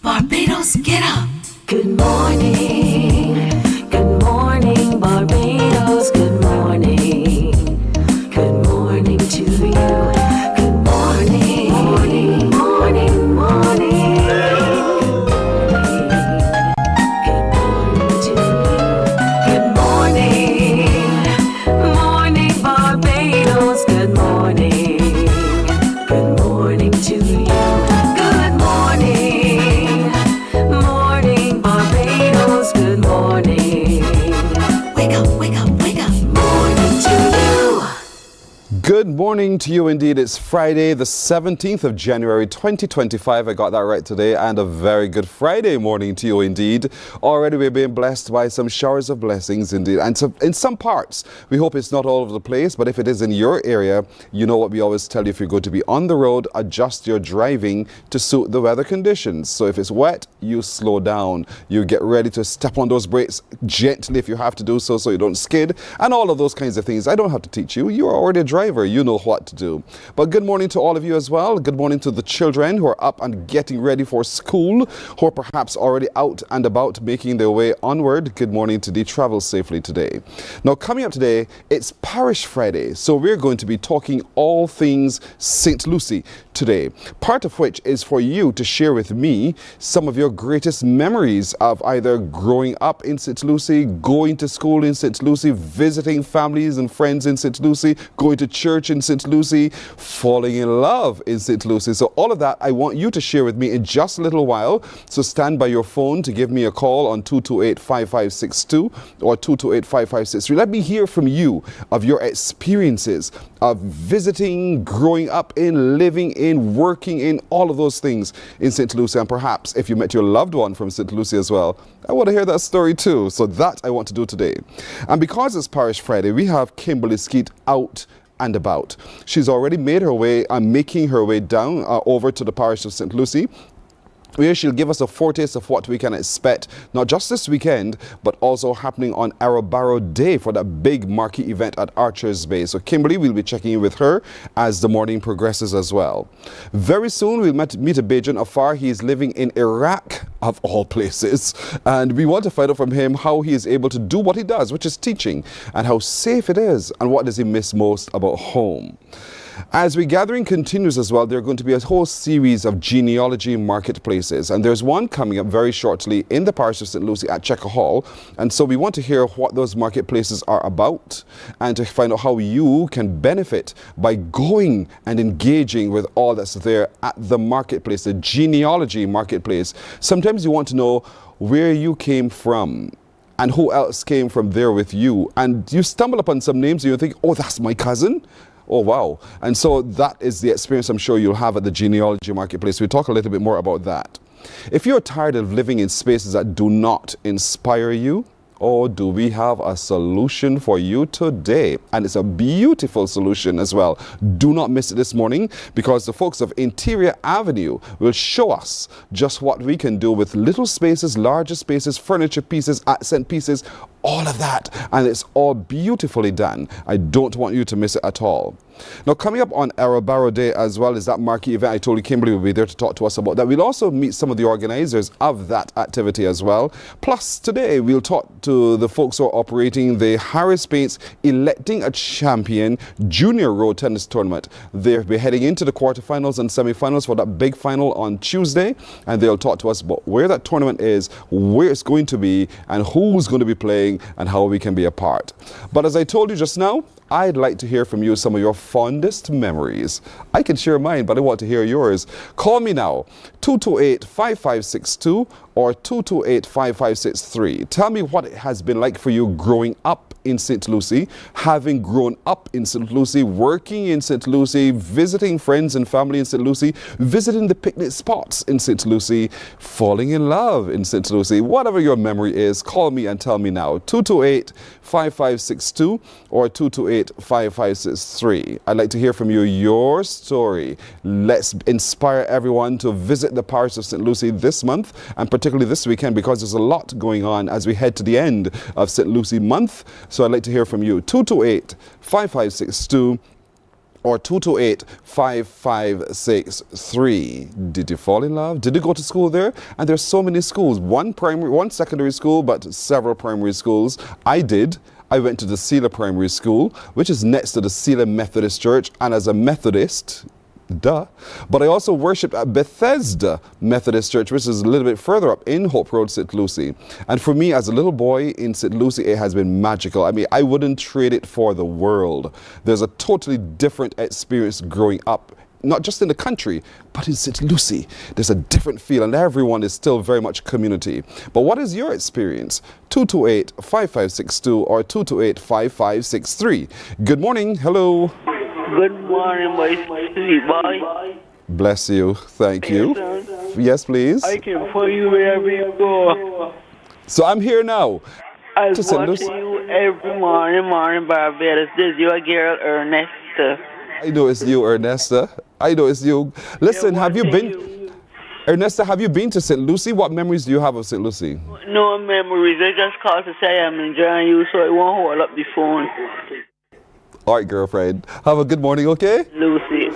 Barbados, get up. Good morning Barbados, good morning to you. Good morning, morning, morning, morning. Good morning to you. Good morning Barbados, good morning. Good morning to you. Good morning Barbados, good morning. Wake up, wake up, wake up. Morning to you. Good morning to you indeed. It's Friday, the 17th of January, 2025. I got that right today. And a very good Friday morning to you indeed. Already we're being blessed by some showers of blessings indeed. And so in some parts, we hope it's not all over the place. But if it is in your area, you know what we always tell you. If you're going to be on the road, adjust your driving to suit the weather conditions. So if it's wet, you slow down. You get ready to step on those brakes gently if you have to do so you don't skid. And all of those kinds of things. I don't have to teach you. You are already a driver. You know what to do. But good morning to all of you as well. Good morning to the children who are up and getting ready for school, who are perhaps already out and about making their way onward. Good morning to the travel safely today. Now coming up today, it's Parish Friday. So we're going to be talking all things St. Lucie today. Part of which is for you to share with me some of your greatest memories of either growing up in St. Lucie, going to school in St. Lucie, visiting families and friends in St. Lucie, going to church in St. Lucie, falling in love in St. Lucie. So all of that I want you to share with me in just a little while. So stand by your phone to give me a call on 228-5562 or 228-5563. Let me hear from you of your experiences of visiting, growing up in, living in, working in, all of those things in St. Lucie. And perhaps if you met your loved one from St. Lucie as well, I want to hear that story too. So that I want to do today. And because it's Parish Friday, we have Kimberly Skeet out and about. She's already made her way and making her way down over to the parish of St. Lucie, where she'll give us a foretaste of what we can expect, not just this weekend, but also happening on Arrow Day for that big marquee event at Archers Bay. So Kimberly, we'll be checking in with her as the morning progresses as well. Very soon, we'll meet a Bajan Afar. He's living in Iraq, of all places. And we want to find out from him how he is able to do what he does, which is teaching, and how safe it is, and what does he miss most about home. As the gathering continues as well, there are going to be a whole series of genealogy marketplaces. And there's one coming up very shortly in the parish of St. Lucie at Checker Hall. And so we want to hear what those marketplaces are about and to find out how you can benefit by going and engaging with all that's there at the marketplace, the genealogy marketplace. Sometimes you want to know where you came from and who else came from there with you. And you stumble upon some names and you think, oh, that's my cousin. Oh, wow. And so that is the experience I'm sure you'll have at the Genealogy Marketplace. We'll talk a little bit more about that. If you're tired of living in spaces that do not inspire you, or do we have a solution for you today? And it's a beautiful solution as well. Do not miss it this morning, because the folks of Interior Avenue will show us just what we can do with little spaces, larger spaces, furniture pieces, accent pieces, all of that. And it's all beautifully done. I don't want you to miss it at all. Now, coming up on Arrow Day as well is that marquee event. I told you Kimberly will be there to talk to us about that. We'll also meet some of the organizers of that activity as well. Plus, today we'll talk to the folks who are operating the Harris Paints Electing a Champion Junior Road Tennis Tournament. They'll be heading into the quarterfinals and semifinals for that big final on Tuesday. And they'll talk to us about where that tournament is, where it's going to be, and who's going to be playing, and how we can be a part. But as I told you just now, I'd like to hear from you some of your fondest memories. I can share mine, but I want to hear yours. Call me now, 228-5562 or 228-5563. Tell me what it has been like for you growing up in St. Lucie, having grown up in St. Lucie, working in St. Lucie, visiting friends and family in St. Lucie, visiting the picnic spots in St. Lucie, falling in love in St. Lucie. Whatever your memory is, call me and tell me now. 228-5562 or 228-5563. I'd like to hear from you, your story. Let's inspire everyone to visit the parish of St. Lucie this month, and particularly this weekend, because there's a lot going on as we head to the end of St. Lucie month. So I'd like to hear from you. 228-5562 or 228-5563. Did you fall in love? Did you go to school there? And there's so many schools. One primary, one secondary school, but several primary schools. I did. I went to the Sealer Primary School, which is next to the Sealer Methodist Church. And as a Methodist, duh, but I also worshipped at Bethesda Methodist Church, which is a little bit further up in Hope Road, St. Lucie. And for me, as a little boy in St. Lucie, it has been magical. I mean, I wouldn't trade it for the world. There's a totally different experience growing up, not just in the country, but in St. Lucie. There's a different feel, and everyone is still very much community. But what is your experience? 228-5562 or 228-5563. Good morning. Hello. Good morning, my sweet boy. Bless you. Thank you. Yes, please. I can follow you wherever you go. So I'm here now. I To St. watch Lucie. you every morning, Mornin Barbados. This is your girl, Ernesta. I know it's you, Ernesta. I know it's you. Listen, have you been... Ernesta, have you been to St. Lucie? What memories do you have of St. Lucie? No memories. I just called to say I'm enjoying you, so I won't hold up the phone. All right, girlfriend. Have a good morning, okay? Lucy.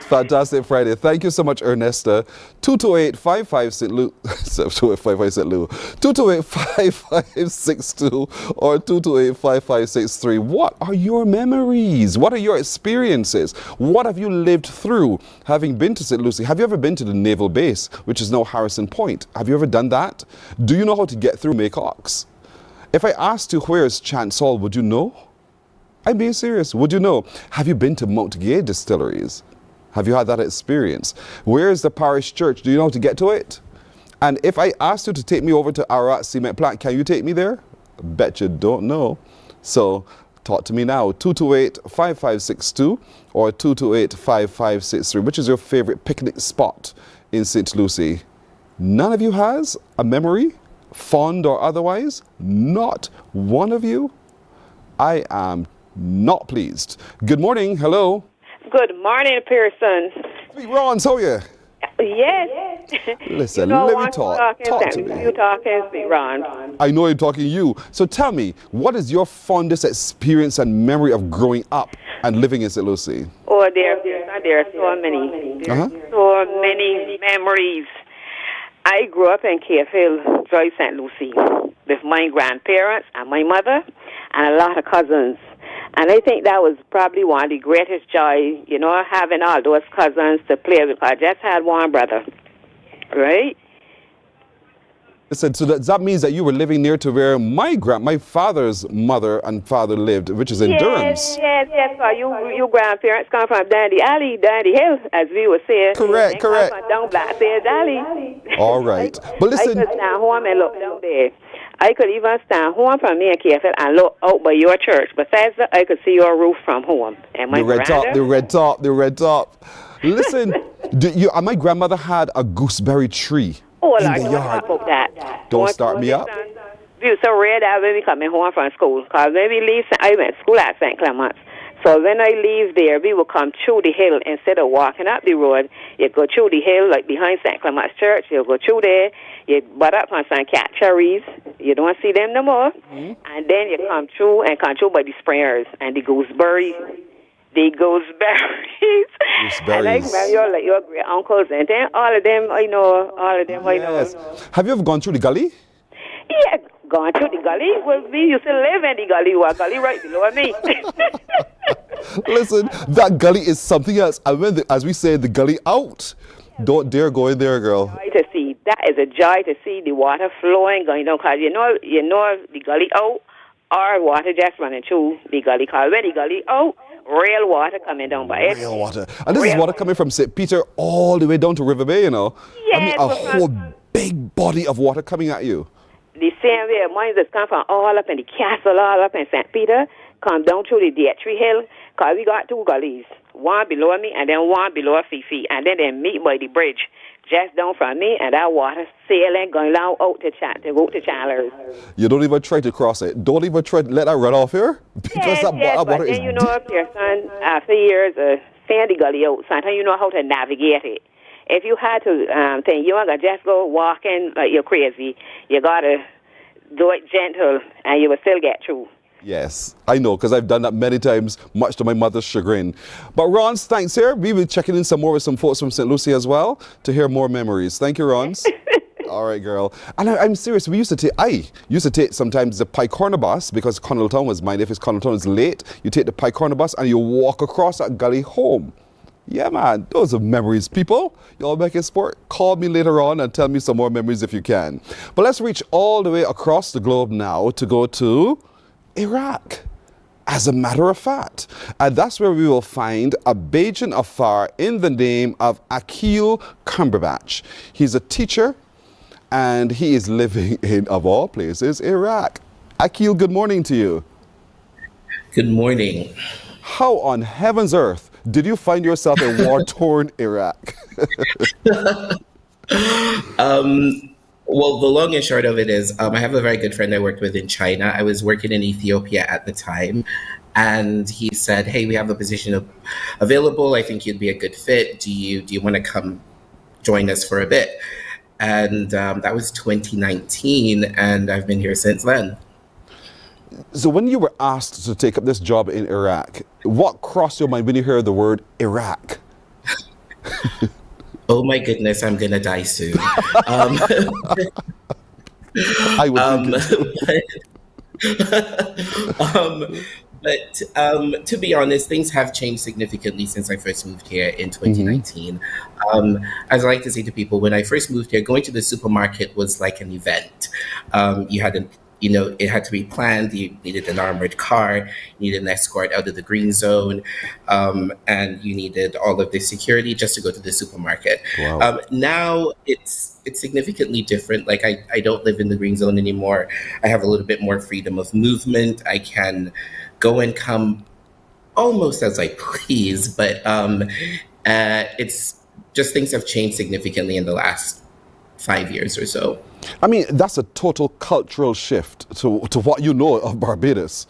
Fantastic Friday. Thank you so much, Ernesta. 228-55 St. Lou. 228-55 St. Lou. 228-5562 or 228-5563. What are your memories? What are your experiences? What have you lived through having been to St. Lucie? Have you ever been to the naval base, which is now Harrison Point? Have you ever done that? Do you know how to get through Maycox? If I asked you where is Chancel, would you know? I'm being serious. Would you know? Have you been to Mount Gay distilleries? Have you had that experience? Where is the parish church? Do you know how to get to it? And if I asked you to take me over to Arat Cement Plant, can you take me there? Bet you don't know. So talk to me now. 228-5562 or 228-5563. Which is your favorite picnic spot in St. Lucie? None of you has a memory, fond or otherwise? Not one of you? I am not pleased. Good morning. Hello. Good morning, Pearson. Hey, Ron, how are you? Yes. Listen, You know, let me once talk. you Talk and to me. You talk and speak, Ron. I know I'm talking to you. So tell me, what is your fondest experience and memory of growing up and living in St. Lucie? Oh, there are so many. So many memories. I grew up in Cave Hill, Joy St. Lucie, with my grandparents and my mother and a lot of cousins. And I think that was probably one of the greatest joy, you know, having all those cousins to play with. I just had one brother, right? Listen, so that means that you were living near to where my father's mother and father lived, which is in Durham's. Yes. So you grandparents come from Dandy Hill, as we would say. Correct. Come from down Black Said Alley. All right. But listen. I could stand home and look down there. I could even stand home from me in KFL and look out by your church. Bethesda, I could see your roof from home. And my The red top. Listen, my grandmother had a gooseberry tree in the yard. About that. Don't start me up. We so rare that when we coming home from school. Because when we leave, I went to school at St. Clement's. So when I leave there, we will come through the hill instead of walking up the road. You go through the hill, like behind St. Clement's Church. You go through there. You butt up on some cat cherries. You don't see them no more. Mm-hmm. And then you come through by the springers and the gooseberries. And I remember your great uncles and then all of them I know. Yes. Have you ever gone through the gully? Yeah, gone through the gully. Well, we used to live in the gully. Well, gully right below me. Listen, that gully is something else. And when as we say, the gully out, don't dare go in there, girl. To see that is a joy to see the water flowing going down. Cause you know the gully out, or water just running through the gully. Cause when the gully out, real water coming down by it. Real water, and this is water coming from St. Peter all the way down to River Bay. You know, yes, I mean a whole big body of water coming at you. The same way mine just come from all up in the castle, all up in St. Peter, come down through the Dietrich Hill, because we got two gullies, one below me and then one below Fifi, and then they meet by the bridge, just down from me, and that water sailing, going down out to go to Chandler's. You don't even try to cross it. Don't even try to let that run off here, because that water is deep. Pearson, after years of seeing the gully out, sometimes you know how to navigate it. If you had to think you ain't gonna just go walking like you're crazy, you gotta do it gentle and you will still get through. Yes, I know, because I've done that many times, much to my mother's chagrin. But Ron's, thanks here. We will be checking in some more with some folks from St. Lucie as well to hear more memories. Thank you, Ron's. All right, girl. And I'm serious. I used to take sometimes the Pike Corner bus because Connelltown was mine. If it's Connelltown is late, you take the Pike Corner bus and you walk across that gully home. Yeah, man, those are memories, people. Y'all make it sport. Call me later on and tell me some more memories if you can. But let's reach all the way across the globe now to go to Iraq, as a matter of fact. And that's where we will find a Bajan Afar in the name of Akil Cumberbatch. He's a teacher and he is living in, of all places, Iraq. Akil, good morning to you. Good morning. How on heaven's earth did you find yourself in war-torn Iraq? Well, the long and short of it is, I have a very good friend I worked with in China. I was working in Ethiopia at the time, and he said, "Hey, we have a position available. I think you'd be a good fit. Do you want to come join us for a bit?" And that was 2019, and I've been here since then. So when you were asked to take up this job in Iraq, what crossed your mind when you heard the word Iraq? Oh my goodness, I'm gonna die soon. I would think but to be honest, things have changed significantly since I first moved here in 2019. As I like to say to people, when I first moved here, going to the supermarket was like an event. You had it had to be planned. You needed an armored car, you needed an escort out of the green zone, and you needed all of the security just to go to the supermarket. Wow. Now it's significantly different. Like I don't live in the green zone anymore. I have a little bit more freedom of movement. I can go and come almost as I please, but it's just things have changed significantly in the last 5 years or so. I mean, that's a total cultural shift to what you know of Barbados.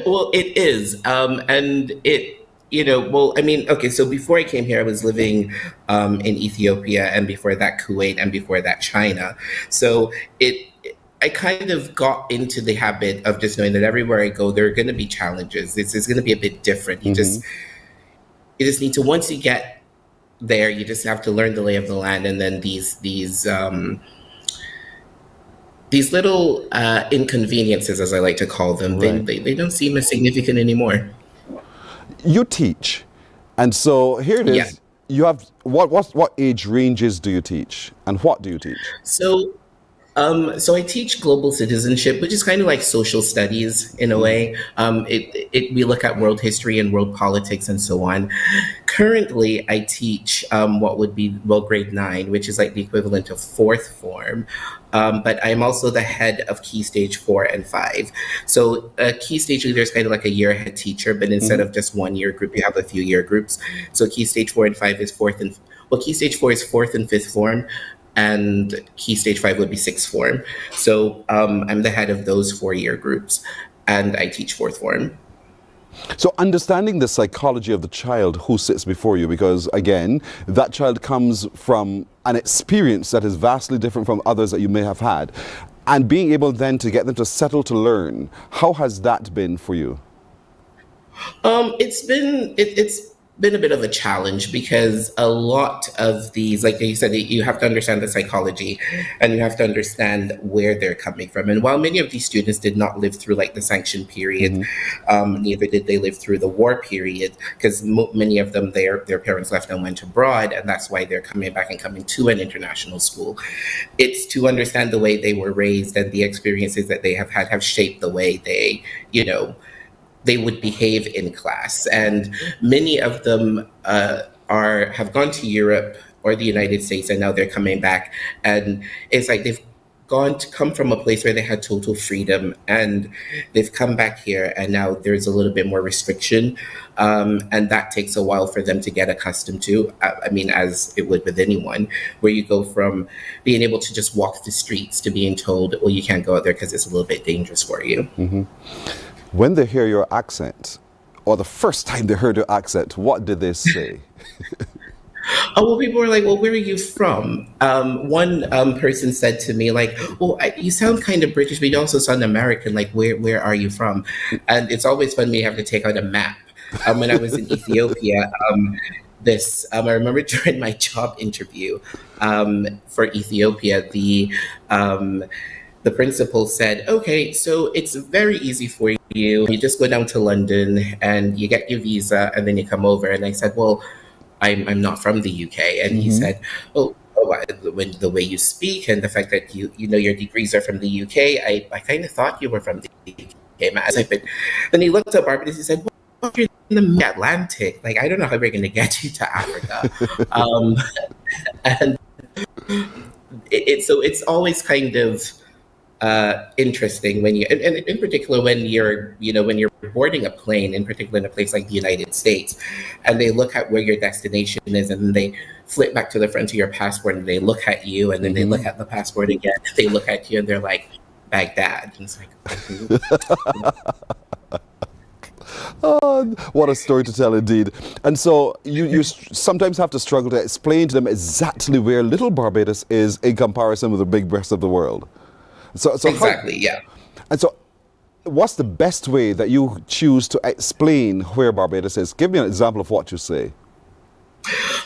Well, it is. And okay, so before I came here, I was living in Ethiopia, and before that, Kuwait, and before that, China. So I kind of got into the habit of just knowing that everywhere I go, there are going to be challenges. It's going to be a bit different. You just need to, once you get there, you just have to learn the lay of the land, and then these little inconveniences, as I like to call them, Right. they don't seem as significant anymore. You teach, and so here it is. Yeah. You have what age ranges do you teach, and what do you teach? So I teach global citizenship, which is kind of like social studies in a way. We look at world history and world politics and so on. Currently, I teach what would be grade 9, which is like the equivalent of fourth form. But I'm also the head of Key Stage 4 and 5. So a Key Stage leader is kind of like a year ahead teacher, but instead of just 1 year group, you have a few year groups. So Key Stage 4 and 5 is Key Stage 4 is fourth and fifth form, and Key Stage 5 would be sixth form. So I'm the head of those 4-year groups, and I teach fourth form. So understanding the psychology of the child who sits before you, because again, that child comes from an experience that is vastly different from others that you may have had, and being able then to get them to settle to learn, how has that been for you? It's been a bit of a challenge, because a lot of these, like you said, you have to understand the psychology, and you have to understand where they're coming from. And while many of these students did not live through like the sanction period, neither did they live through the war period, because many of them, their parents left and went abroad, and that's why they're coming back and coming to an international school. It's to understand the way they were raised, and the experiences that they have had have shaped the way they would behave in class. And many of them have gone to Europe or the United States, and now they're coming back. And it's like they've come from a place where they had total freedom, and they've come back here, and now there's a little bit more restriction. And that takes a while for them to get accustomed to. I mean, as it would with anyone, where you go from being able to just walk the streets to being told, well, you can't go out there because it's a little bit dangerous for you. When they hear your accent, or the first time they heard your accent, what did they say? Oh, well, people were like, well, where are you from? One person said to me, like, well, you sound kind of British, but you also sound American. Like, where are you from? And it's always fun when you have to take out a map. When I was in Ethiopia, I remember during my job interview for Ethiopia, the principal said, okay, so it's very easy for you. You just go down to London and you get your visa and then you come over. And I said, well, I'm not from the UK. And he said, when the way you speak and the fact that you know your degrees are from the UK, I kind of thought you were from the UK. But then he looked up Barbados. He said, well, you're in the Atlantic. Like, I don't know how we're going to get you to Africa. And so it's always kind of interesting when you, and in particular when you're boarding a plane, in particular in a place like the United States, and they look at where your destination is, and then they flip back to the front of your passport, and they look at you, and then they look at the passport again, they look at you, and they're like, Baghdad. And it's like, Oh, what a story to tell indeed. And so you sometimes have to struggle to explain to them exactly where little Barbados is in comparison with the big rest of the world. So exactly, yeah. And so what's the best way that you choose to explain where Barbados is? Give me an example of what you say.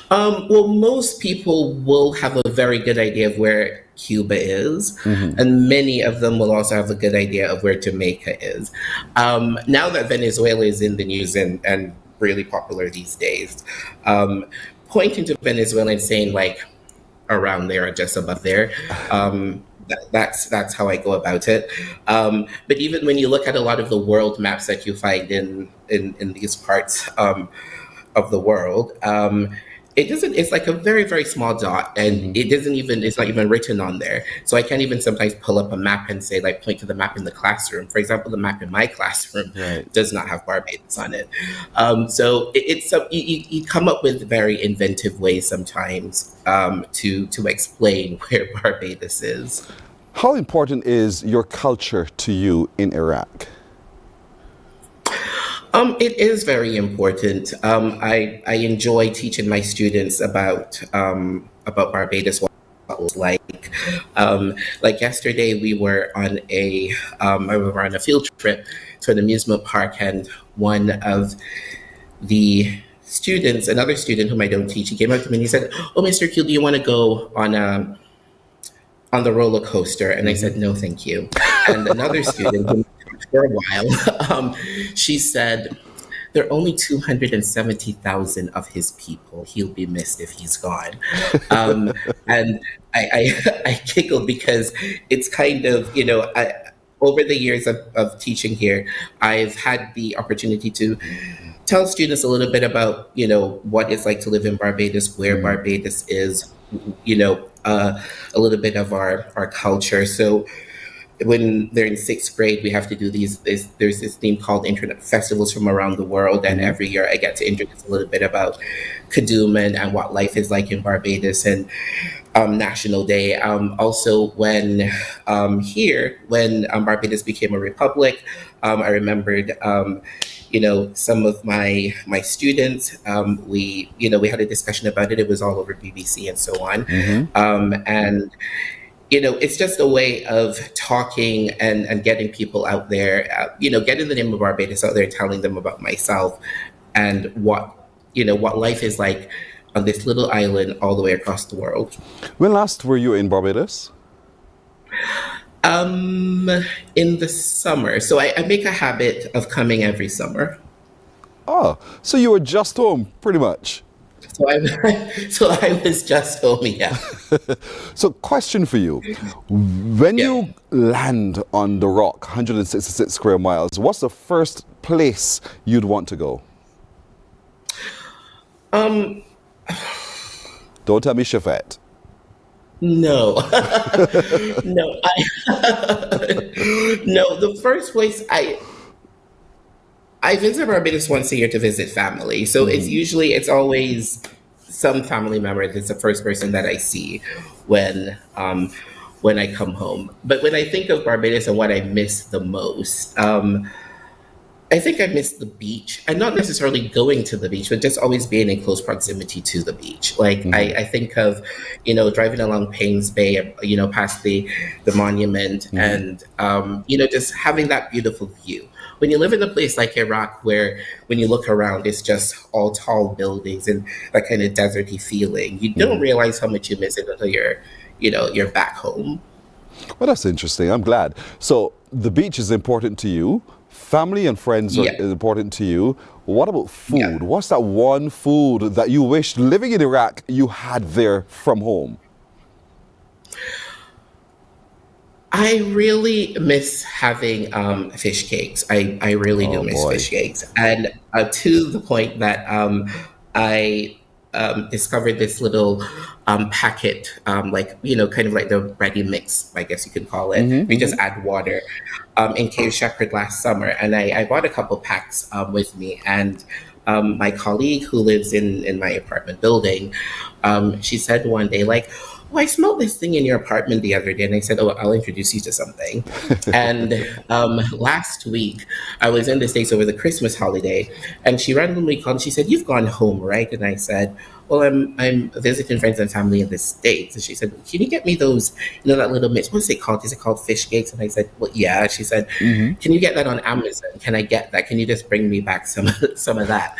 Well, most people will have a very good idea of where Cuba is, and many of them will also have a good idea of where Jamaica is. Now that Venezuela is in the news and really popular these days, pointing to Venezuela and saying like around there or just above there, that's how I go about it. But even when you look at a lot of the world maps that you find in these parts of the world, it's like a very, very small dot, and it's not even written on there. So I can't even sometimes pull up a map and say, like, point to the map in the classroom. For example, the map in my classroom does not have Barbados on it. So you come up with very inventive ways sometimes to explain where Barbados is. How important is your culture to you in Iraq? It is very important. I enjoy teaching my students about Barbados, what it was like. Like yesterday, we were on a field trip to an amusement park, and one of the students, another student whom I don't teach, he came up to me and he said, "Oh, Mr. Akil, do you want to go on the roller coaster?" And I said, "No, thank you." And another student, who for a while, she said, "There are only 270,000 of his people. He'll be missed if he's gone." And I giggled because it's kind of, over the years of teaching here, I've had the opportunity to tell students a little bit about, what it's like to live in Barbados, where Barbados is, a little bit of our culture. So when they're in sixth grade, we have to do there's this thing called Internet Festivals from around the world. And every year I get to introduce a little bit about Kadooman and what life is like in Barbados, and National Day. Also, when Barbados became a republic, I remembered, some of my students, we had a discussion about it. It was all over BBC and so on. And it's just a way of talking and getting people out there, getting the name of Barbados out there, telling them about myself and what life is like on this little island all the way across the world. When last were you in Barbados? In the summer. So I make a habit of coming every summer. Oh, so you were just home, pretty much. So I was just home, yeah. So question for you. When you land on the rock, 166 square miles, what's the first place you'd want to go? Don't tell me Chafet. No. No. No, the first place I visit Barbados once a year to visit family. So it's always some family member that's the first person that I see when I come home. But when I think of Barbados and what I miss the most, I think I miss the beach, and not necessarily going to the beach, but just always being in close proximity to the beach. Like I think of, driving along Paynes Bay, past the monument, and just having that beautiful view. When you live in a place like Iraq, where when you look around, it's just all tall buildings and that kind of deserty feeling, you don't realize how much you miss it until you're back home. Well, that's interesting. I'm glad. So the beach is important to you. Family and friends are important to you. What about food? Yeah. What's that one food that you wish living in Iraq you had there from home? I really miss having fish cakes. I really do miss fish cakes. And to the point that I discovered this little packet, kind of like the ready mix, I guess you could call it. We just add water in Cave Shepherd last summer. And I bought a couple packs with me. And my colleague who lives in my apartment building, she said one day, like, oh, I smelled this thing in your apartment the other day. And I said, oh, I'll introduce you to something. And last week, I was in the States over the Christmas holiday, and she randomly called. She said, you've gone home, right? And I said, well, I'm visiting friends and family in the States. And she said, can you get me those, that little mix? What's it called? Is it called fish cakes? And I said, well, yeah. She said, can you get that on Amazon? Can I get that? Can you just bring me back some of that?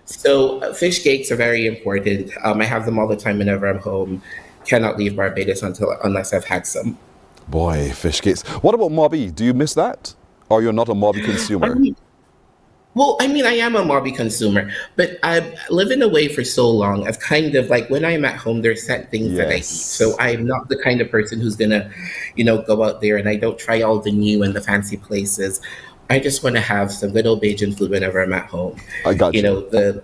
So fish cakes are very important. I have them all the time whenever I'm home. Cannot leave Barbados unless I've had some. Boy, fish cakes. What about Mobby? Do you miss that? Or you're not a Mobby consumer? I am a Mobby consumer, but I've living away for so long. I've kind of like when I'm at home, there's set things that I eat. So I'm not the kind of person who's gonna, go out there, and I don't try all the new and the fancy places. I just want to have some good old Bajan food whenever I'm at home. I got you. The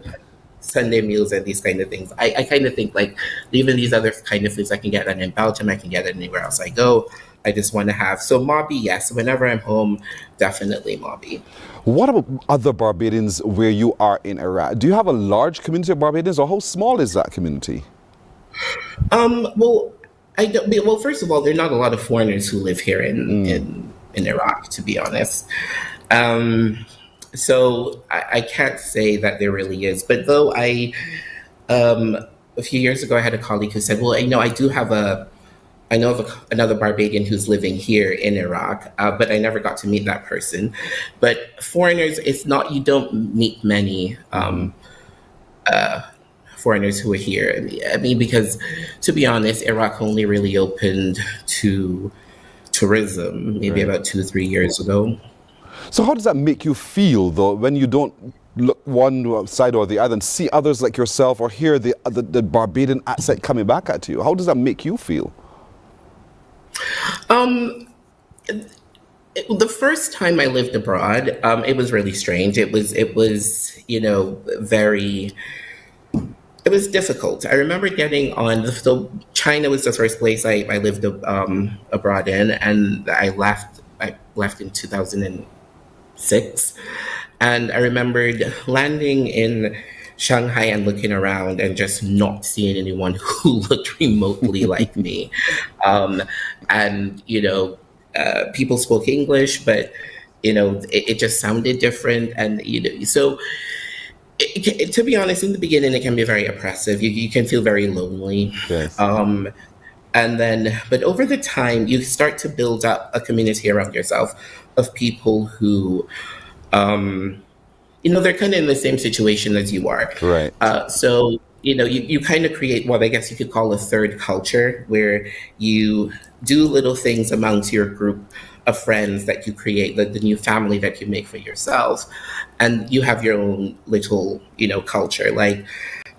Sunday meals and these kind of things. I kind of think like even these other kind of foods, I can get that in Belgium, I can get it anywhere else I go. I just want to have. So Mobby, yes. Whenever I'm home, definitely Mobby. What about other Barbadians where you are in Iraq? Do you have a large community of Barbadians, or how small is that community? Well, I don't. Well, first of all, there are not a lot of foreigners who live here in Iraq, to be honest. So I can't say that there really is. But though a few years ago, I had a colleague who said, well, I know of another Barbadian who's living here in Iraq, but I never got to meet that person. But foreigners, you don't meet many foreigners who are here. I mean, because to be honest, Iraq only really opened to tourism maybe about 2-3 years ago. So how does that make you feel, though, when you don't look one side or the other and see others like yourself or hear the Barbadian accent coming back at you? How does that make you feel? The first time I lived abroad, it was really strange. It was it was difficult. I remember getting on. So China was the first place I lived abroad in, and I left in 2006, and I remembered landing in Shanghai and looking around and just not seeing anyone who looked remotely like me. And, people spoke English, but, it just sounded different. And, so to be honest, in the beginning, it can be very oppressive. You can feel very lonely. Yes. And then, but over the time, you start to build up a community around yourself of people who, they're kind of in the same situation as you are. Right. So, you kind of create what I guess you could call a third culture, where you do little things amongst your group of friends that you create, the new family that you make for yourself. And you have your own little, culture. Like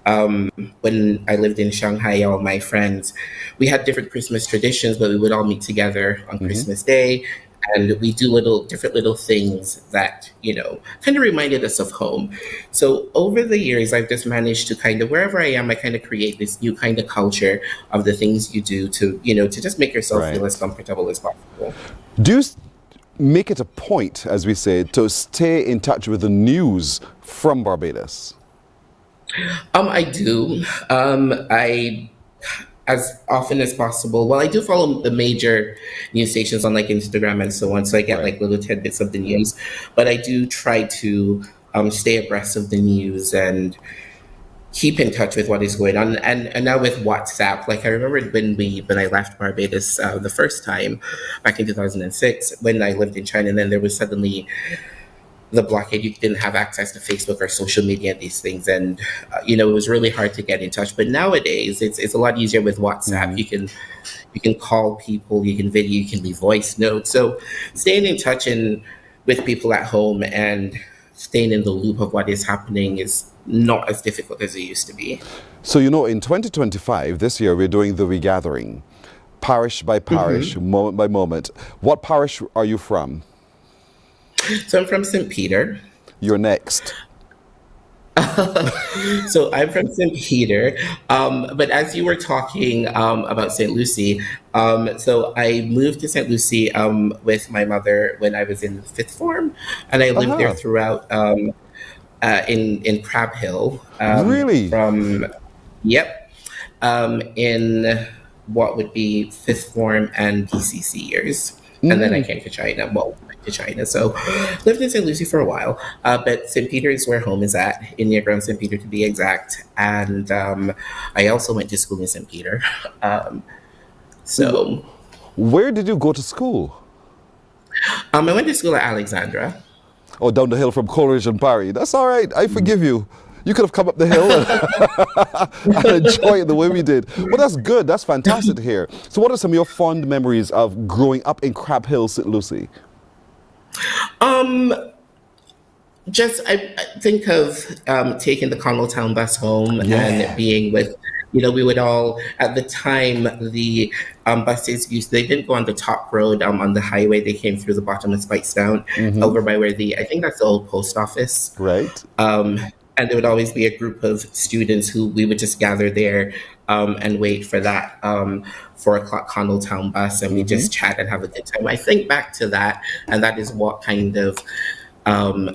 when I lived in Shanghai, all my friends, we had different Christmas traditions, but we would all meet together on Christmas Day. And we do different little things that, kind of reminded us of home. So over the years, I've just managed to kind of, wherever I am, I kind of create this new kind of culture of the things you do to, to just make yourself feel as comfortable as possible. Do you make it a point, as we say, to stay in touch with the news from Barbados? I do. as often as possible. Well, I do follow the major news stations on like Instagram and so on, so I get like little tidbits of the news. But I do try to stay abreast of the news and keep in touch with what is going on. And now with WhatsApp, like I remember when I left Barbados the first time back in 2006 when I lived in China, and then there was suddenly the blockade. You didn't have access to Facebook or social media and these things, and it was really hard to get in touch. But nowadays it's a lot easier with WhatsApp. You can call people, you can video, you can leave voice notes. So staying in touch and with people at home and staying in the loop of what is happening is not as difficult as it used to be. So, in 2025, this year, we're doing the regathering, parish by parish, moment by moment. What parish are you from? So I'm from St. Peter. You're next. So I'm from St. Peter, but as you were talking about St. Lucie, so I moved to St. Lucie with my mother when I was in fifth form, and I lived there throughout in Crab Hill. Really? Yep, in what would be fifth form and GCC years, and then I came to China. Well, to China. So lived in St. Lucie for a while, but St. Peter is where home is at, in near ground St. Peter to be exact. And I also went to school in St. Peter. So where did you go to school? I went to school at Alexandra. Oh, down the hill from Coleridge and Parry. That's all right. I forgive you. You could have come up the hill and enjoy it the way we did. Well, that's good. That's fantastic to hear. So what are some of your fond memories of growing up in Crab Hill, St. Lucie? Just I think of taking the Connell Town bus home and being with, we would all, at the time, the buses they didn't go on the top road on the highway. They came through the bottom of Spikestown over by where I think that's the old post office. Right. And there would always be a group of students who we would just gather there and wait for that 4 o'clock Connell Town bus, and we just chat and have a good time. I think back to that, and that is what kind of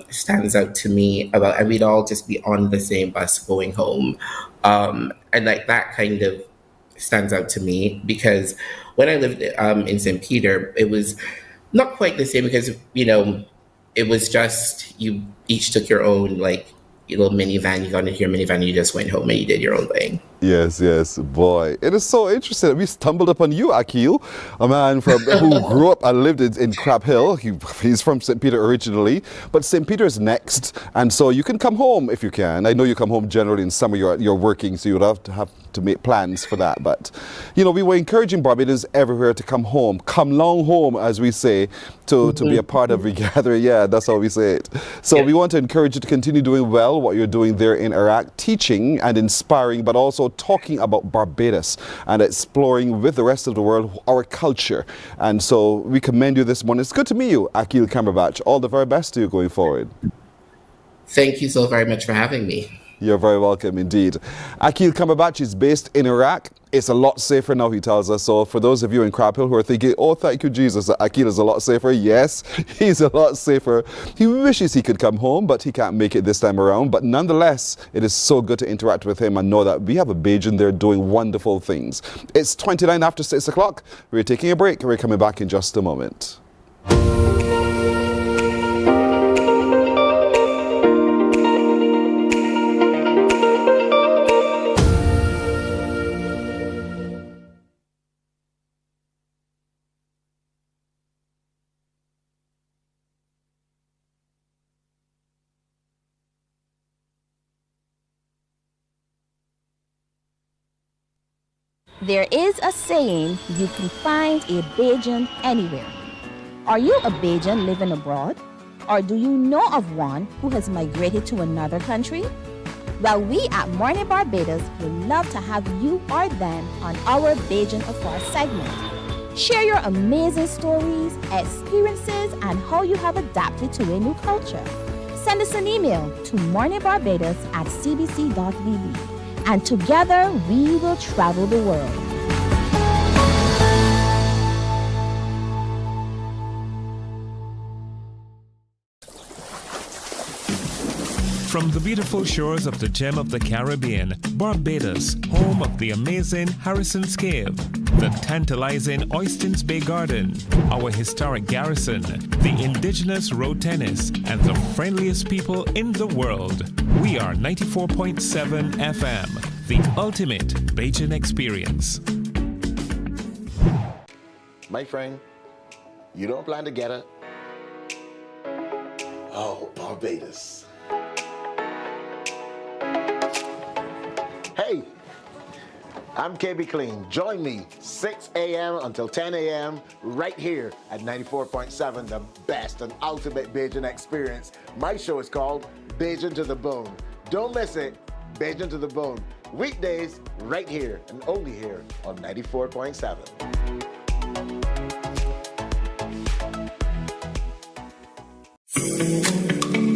stands out to me about, and we'd all just be on the same bus going home. And like that kind of stands out to me because when I lived in St. Peter, it was not quite the same because, it was just you each took your own little minivan. You got into your minivan, you just went home and you did your own thing. Yes, boy. It is so interesting. We stumbled upon you, Akil, a man who grew up and lived in Crab Hill. He's from St. Peter originally, but St. Peter is next. And so you can come home if you can. I know you come home generally in summer, you're working, so you would have to make plans for that. But, we were encouraging Barbadians everywhere to come home. Come long home, as we say, to be a part of Regather. Yeah, that's how we say it. So we want to encourage you to continue doing well what you're doing there in Iraq, teaching and inspiring, but also talking about Barbados and exploring with the rest of the world our culture. And so we commend you this morning. It's good to meet you, Akil Cumberbatch. All the very best to you going forward. Thank you so very much for having me. You're very welcome indeed. Akil Cumberbatch is based in Iraq. It's a lot safer now, he tells us. So for those of you in Crab Hill who are thinking, oh, thank you, Jesus, Akil is a lot safer. Yes, he's a lot safer. He wishes he could come home, but he can't make it this time around. But nonetheless, it is so good to interact with him and know that we have a Bajan there doing wonderful things. It's 29 after 6 o'clock. We're taking a break. We're coming back in just a moment. There is a saying, you can find a Bajan anywhere. Are you a Bajan living abroad? Or do you know of one who has migrated to another country? Well, we at Mornin Barbados would love to have you or them on our Bajan Afar segment. Share your amazing stories, experiences, and how you have adapted to a new culture. Send us an email to morninbarbados@cbc.vb. And together we will travel the world. From the beautiful shores of the gem of the Caribbean, Barbados, home of the amazing Harrison's Cave, the tantalizing Oystins Bay Garden, our historic garrison, the indigenous road tennis, and the friendliest people in the world. We are 94.7 FM, the ultimate Bajan experience. My friend, you don't plan to get it? Oh, Barbados. Hey, I'm KB Clean. Join me 6 a.m. until 10 a.m. right here at 94.7, the best and ultimate Bajan experience. My show is called Bajan to the Bone. Don't miss it, Bajan to the Bone. Weekdays right here and only here on 94.7.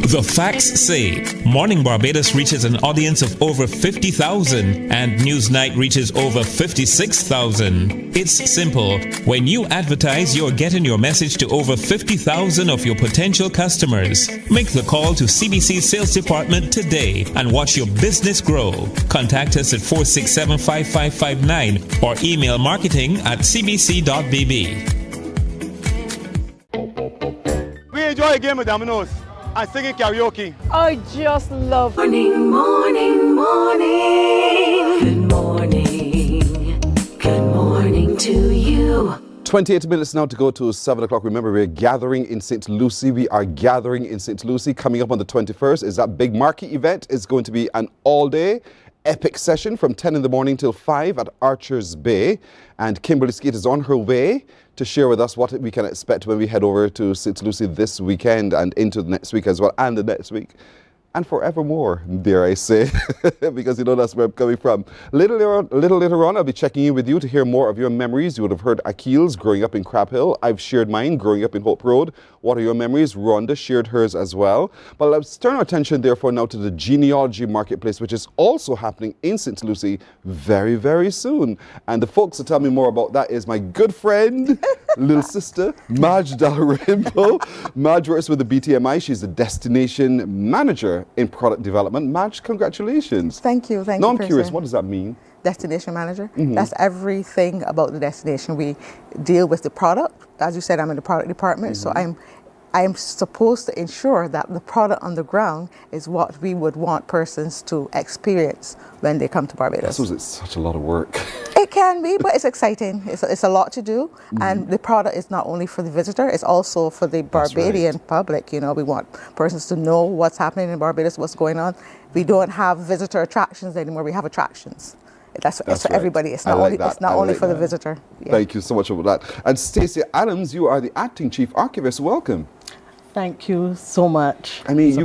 The facts say Morning Barbados reaches an audience of over 50,000 and Newsnight reaches over 56,000. It's simple. When you advertise, you're getting your message to over 50,000 of your potential customers. Make the call to CBC Sales Department today and watch your business grow. Contact us at 467-5559 or email marketing@cbc.bb. We enjoy a game with Dominoes and singing karaoke. I just love Morning, morning, morning. Good morning. Good morning to you. 28 minutes now to go to 7 o'clock. Remember, we're gathering in St. Lucie. We are gathering in St. Lucie. Coming up on the 21st is that big marquee event. It's going to be an all-day epic session from 10 in the morning till 5 at Archer's Bay. And Kimberly Skeet is on her way to share with us what we can expect when we head over to St. Lucie this weekend and into the next week as well, and the next week. And forevermore, dare I say, because you know that's where I'm coming from. Little later on, I'll be checking in with you to hear more of your memories. You would have heard Akil's growing up in Crab Hill. I've shared mine growing up in Hope Road. What are your memories? Rhonda shared hers as well. But let's turn our attention, therefore, now to the Genealogy Marketplace, which is also happening in St. Lucie very, very soon. And the folks to tell me more about that is my good friend, little sister, Madge Dalrymple. Madge works with the BTMI. She's the destination manager in product development. Madge, congratulations. Thank you. Thank now you. I'm curious, President. what does that mean? Destination manager. That's everything about the destination. We deal with the product. As you said, I'm in the product department, so I am supposed to ensure that the product on the ground is what we would want persons to experience when they come to Barbados. It's such a lot of work. It can be, but it's exciting. It's a lot to do, and the product is not only for the visitor; it's also for the Barbadian public. You know, we want persons to know what's happening in Barbados, what's going on. We don't have visitor attractions anymore; we have attractions. That's for everybody. It's not only for the visitor. Yeah. Thank you so much for that. And Stacey Adams, you are the acting chief archivist. Welcome. Thank you so much. I mean, it's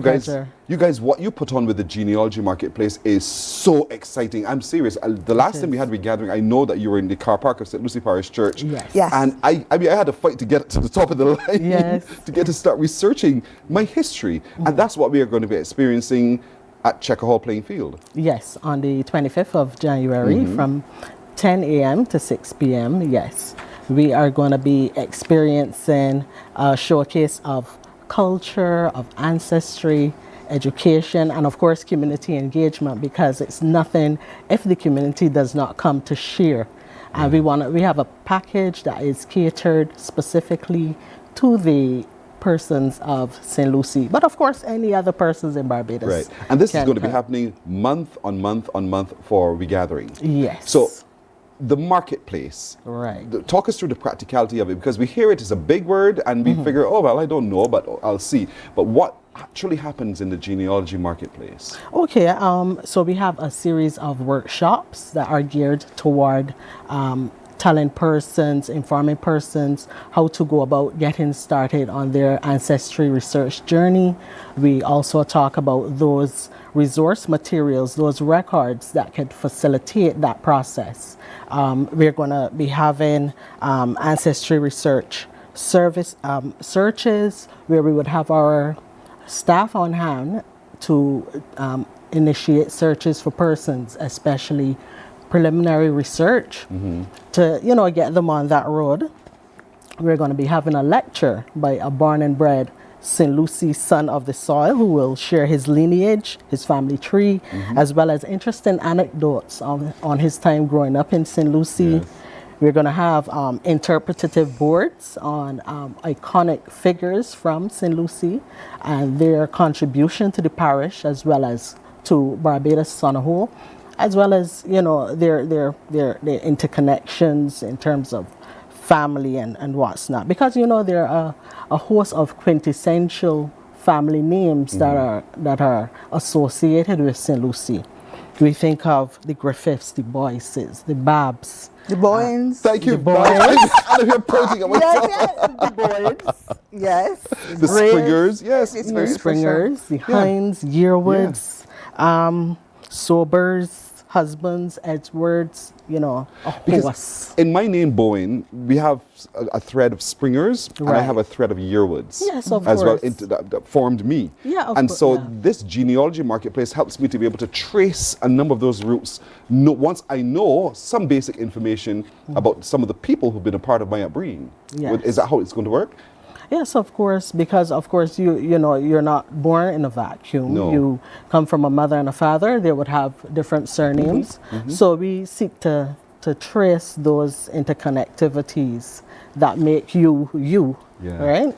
you guys, what you put on with the Genealogy Marketplace is so exciting. I'm serious. The last time we had a gathering, I know that you were in the car park of St. Lucie Parish Church. Yes. And I mean, I had to fight to get to the top of the line to get to start researching my history. And that's what we are going to be experiencing at Checker Hall Playing Field. Yes, on the 25th of January from 10 a.m. to 6 p.m. Yes, we are going to be experiencing a showcase of culture, of ancestry, education, and of course community engagement, because it's nothing if the community does not come to share. And we have a package that is catered specifically to the persons of St. Lucie, but of course any other persons in Barbados. Right, and this is going to be happening month on month on month for regathering. Yes. So the marketplace. Right. Talk us through the practicality of it, because we hear it as a big word and we figure, oh, well, I don't know, but I'll see. But what actually happens in the Genealogy Marketplace? Okay, so we have a series of workshops that are geared toward telling persons, informing persons how to go about getting started on their ancestry research journey. We also talk about those resource materials, those records that could facilitate that process. We're going to be having ancestry research service searches where we would have our staff on hand to initiate searches for persons, especially preliminary research, to get them on that road. We're going to be having a lecture by a born and bred St. Lucie, son of the soil, who will share his lineage, his family tree, as well as interesting anecdotes on his time growing up in St. Lucie. Yes. We're going to have interpretative boards on iconic figures from St. Lucie and their contribution to the parish, as well as to Barbados on a whole, as well as, you know, their interconnections in terms of family and what's not. Because, you know, there are a host of quintessential family names that are associated with St. Lucie. We think of the Griffiths, the Boyces, the Babs, the Boyens. Thank you. The Boyens. I'm here pointing at myself. The Boyens. Yes. The Springers. Yes. The Springers, the Hines, Yearwoods, Sobers, Husbands, Edgewords, you know, a horse. In my name, Bowen, we have a thread of Springers and I have a thread of Yearwoods. Yes, of as course. well, that formed me. Yeah, of and course, so yeah. this genealogy marketplace helps me to be able to trace a number of those roots. Once I know some basic information about some of the people who've been a part of my upbringing. Yes. Is that how it's going to work? Yes, of course, because of course you know you're not born in a vacuum. No. You come from a mother and a father. They would have different surnames. So we seek to trace those interconnectivities that make you, right?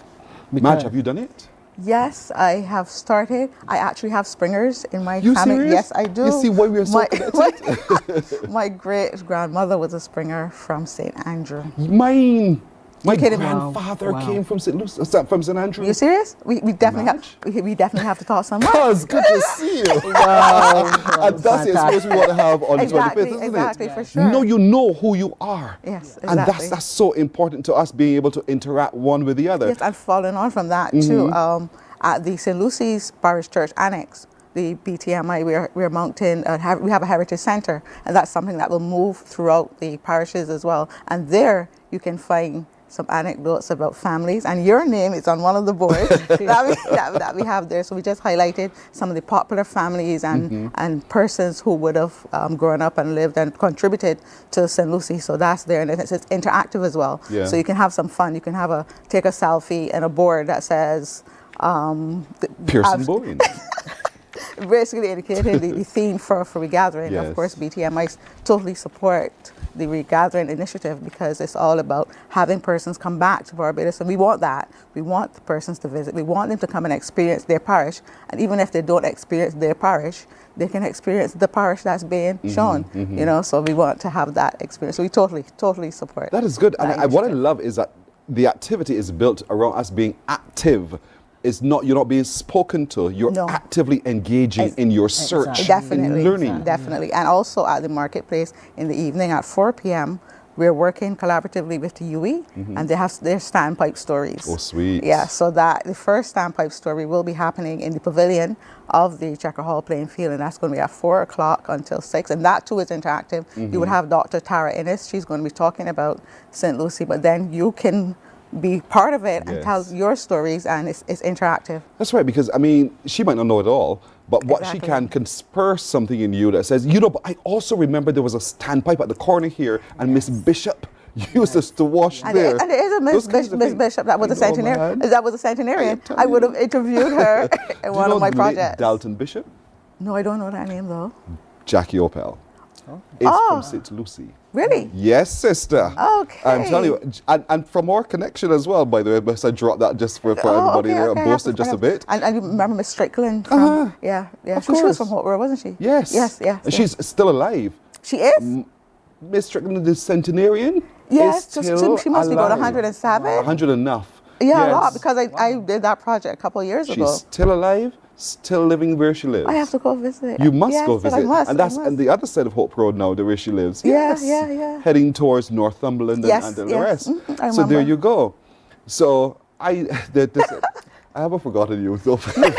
Madge, have you done it? Yes, I have started. I actually have Springers in my You family. serious? Yes, I do. You see why we are so connected? My great-grandmother was a Springer from St. Andrew. Mine. My kidding me? grandfather came from St. Lucie, from St. Andrew. You serious? We definitely have to talk some more. Cuz, good to see you. And that's the experience we want to have on the 25th, isn't it? Exactly, for sure. No, you know who you are. Yes, exactly. And that's so important to us, being able to interact one with the other. Yes, and following on from that too, at the St. Lucie's Parish Church Annex, the BTMI, we're mounting, we have a heritage center, and that's something that will move throughout the parishes as well. And there you can find some anecdotes about families, and your name is on one of the boards that we have there. So we just highlighted some of the popular families and persons who would have grown up and lived and contributed to St. Lucie. So that's there, and it's interactive as well. Yeah. So you can have some fun. You can take a selfie and a board that says Pearson Bowen. basically indicating the theme for regathering. Yes. Of course, BTMIs totally support the regathering initiative because it's all about having persons come back to Barbados, and we want that. We want the persons to visit. We want them to come and experience their parish, and even if they don't experience their parish, they can experience the parish that's being shown. You know, so we want to have that experience. So we totally support. That is good. And that what I initiative. love is that the activity is built around us being active. You're not being spoken to. You're actively engaging in your search, Definitely, in learning. Definitely. And also at the marketplace in the evening at 4 p.m., we're working collaboratively with the UE, and they have their standpipe stories. Oh, sweet. Yeah, so that the first standpipe story will be happening in the pavilion of the Checker Hall playing field, and that's going to be at 4 o'clock until 6, and that too is interactive. You would have Dr. Tara Innes. She's going to be talking about St. Lucie, but then you can be part of it and tell your stories, and it's interactive. That's right, because I mean, she might not know it all, but what she can spur something in you that says, you know, but I also remember there was a standpipe at the corner here, and Miss Bishop used us to wash there. And there is a Miss Bishop that was a centenarian. That was a centenarian. I would have interviewed her in one of my projects. Dalton Bishop? No, I don't know that name though. Jackie Opel. It's from St. Lucie. Really? Yes, sister. Okay. I'm telling you, and from our connection as well, by the way, must I drop that just for everybody there, boasted just a bit. And you remember Miss Strickland from, yeah. She was from Hope Road, wasn't she? Yes. Yes. And she's still alive. She is? Miss Strickland, the centenarian, yes, is still she must be about 107. 100 enough. Yeah, a lot, because I did that project a couple of years ago. She's still alive, still living where she lives. I have to go visit. You must go visit. I must, and that's on the other side of Hope Road now, where she lives. Yeah, yeah. Heading towards Northumberland and the rest. So there you go. So I haven't forgotten you. Don't forget,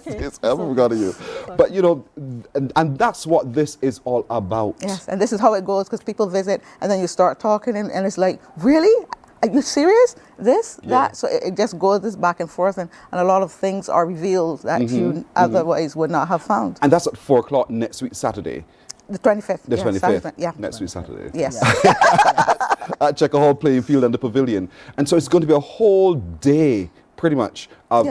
please. I haven't forgotten you. But you know, and that's what this is all about. Yes, and this is how it goes, because people visit and then you start talking and it's like, really? Are you serious? That? So it just goes this back and forth, and a lot of things are revealed that you otherwise would not have found. And that's at 4 o'clock next week, Saturday. The 25th. The 25th. Saturday, Next week, Saturday. Yes. At Checker Hall playing field and the pavilion. And so it's going to be a whole day pretty much of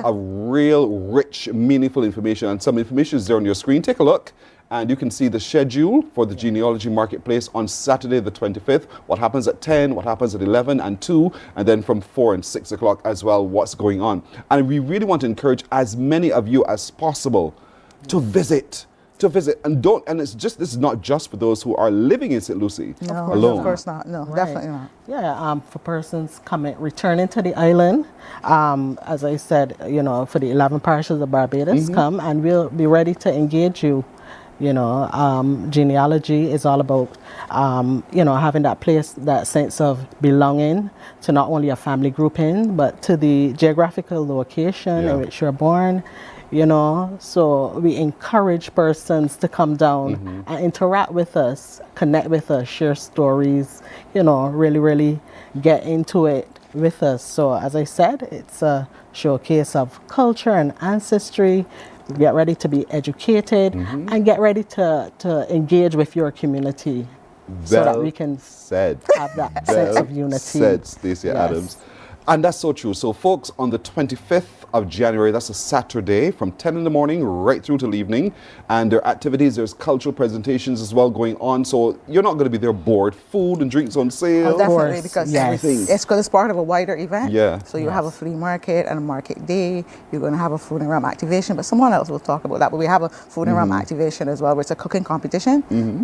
real rich, meaningful information. And some information is there on your screen. Take a look. And you can see the schedule for the Genealogy Marketplace on Saturday the 25th. What happens at 10, what happens at 11 and 2, and then from 4 and 6 o'clock as well, what's going on. And we really want to encourage as many of you as possible to visit. And this is not just for those who are living in St. Lucie alone. Of course not. No, definitely not. Yeah, for persons returning to the island, as I said, for the 11 parishes of Barbados, come and we'll be ready to engage you. Genealogy is all about, having that place, that sense of belonging to not only a family grouping, but to the geographical location in which you're born, So we encourage persons to come down and interact with us, connect with us, share stories, really, really get into it with us. So as I said, it's a showcase of culture and ancestry. Get ready to be educated and get ready to engage with your community so that we can have that sense of unity. Said Stacey Adams. And that's so true. So folks, on the 25th of January, that's a Saturday, from 10 in the morning right through till evening. And there are activities, there's cultural presentations as well going on. So you're not going to be there bored. Food and drinks on sale. Oh, definitely, because it's part of a wider event. Yeah. So you have a flea market and a market day. You're going to have a food and rum activation, but someone else will talk about that. But we have a food and rum activation as well, where it's a cooking competition.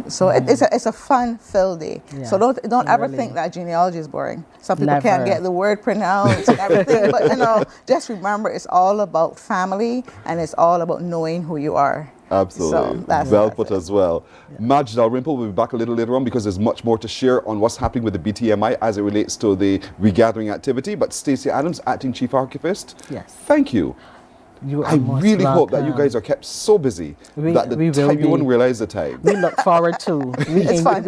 So it's a fun-filled day. So don't ever think that genealogy is boring. Some people can't get the word pronounced and everything, but just remember, it's all about family and it's all about knowing who you are. Absolutely. So well put as well. Madge Dalrymple will be back a little later on because there's much more to share on what's happening with the BTMI as it relates to the regathering activity. But Stacey Adams, Acting Chief Archivist, thank you. I really hope that you guys are kept so busy that you wouldn't realize the time. We look forward to. We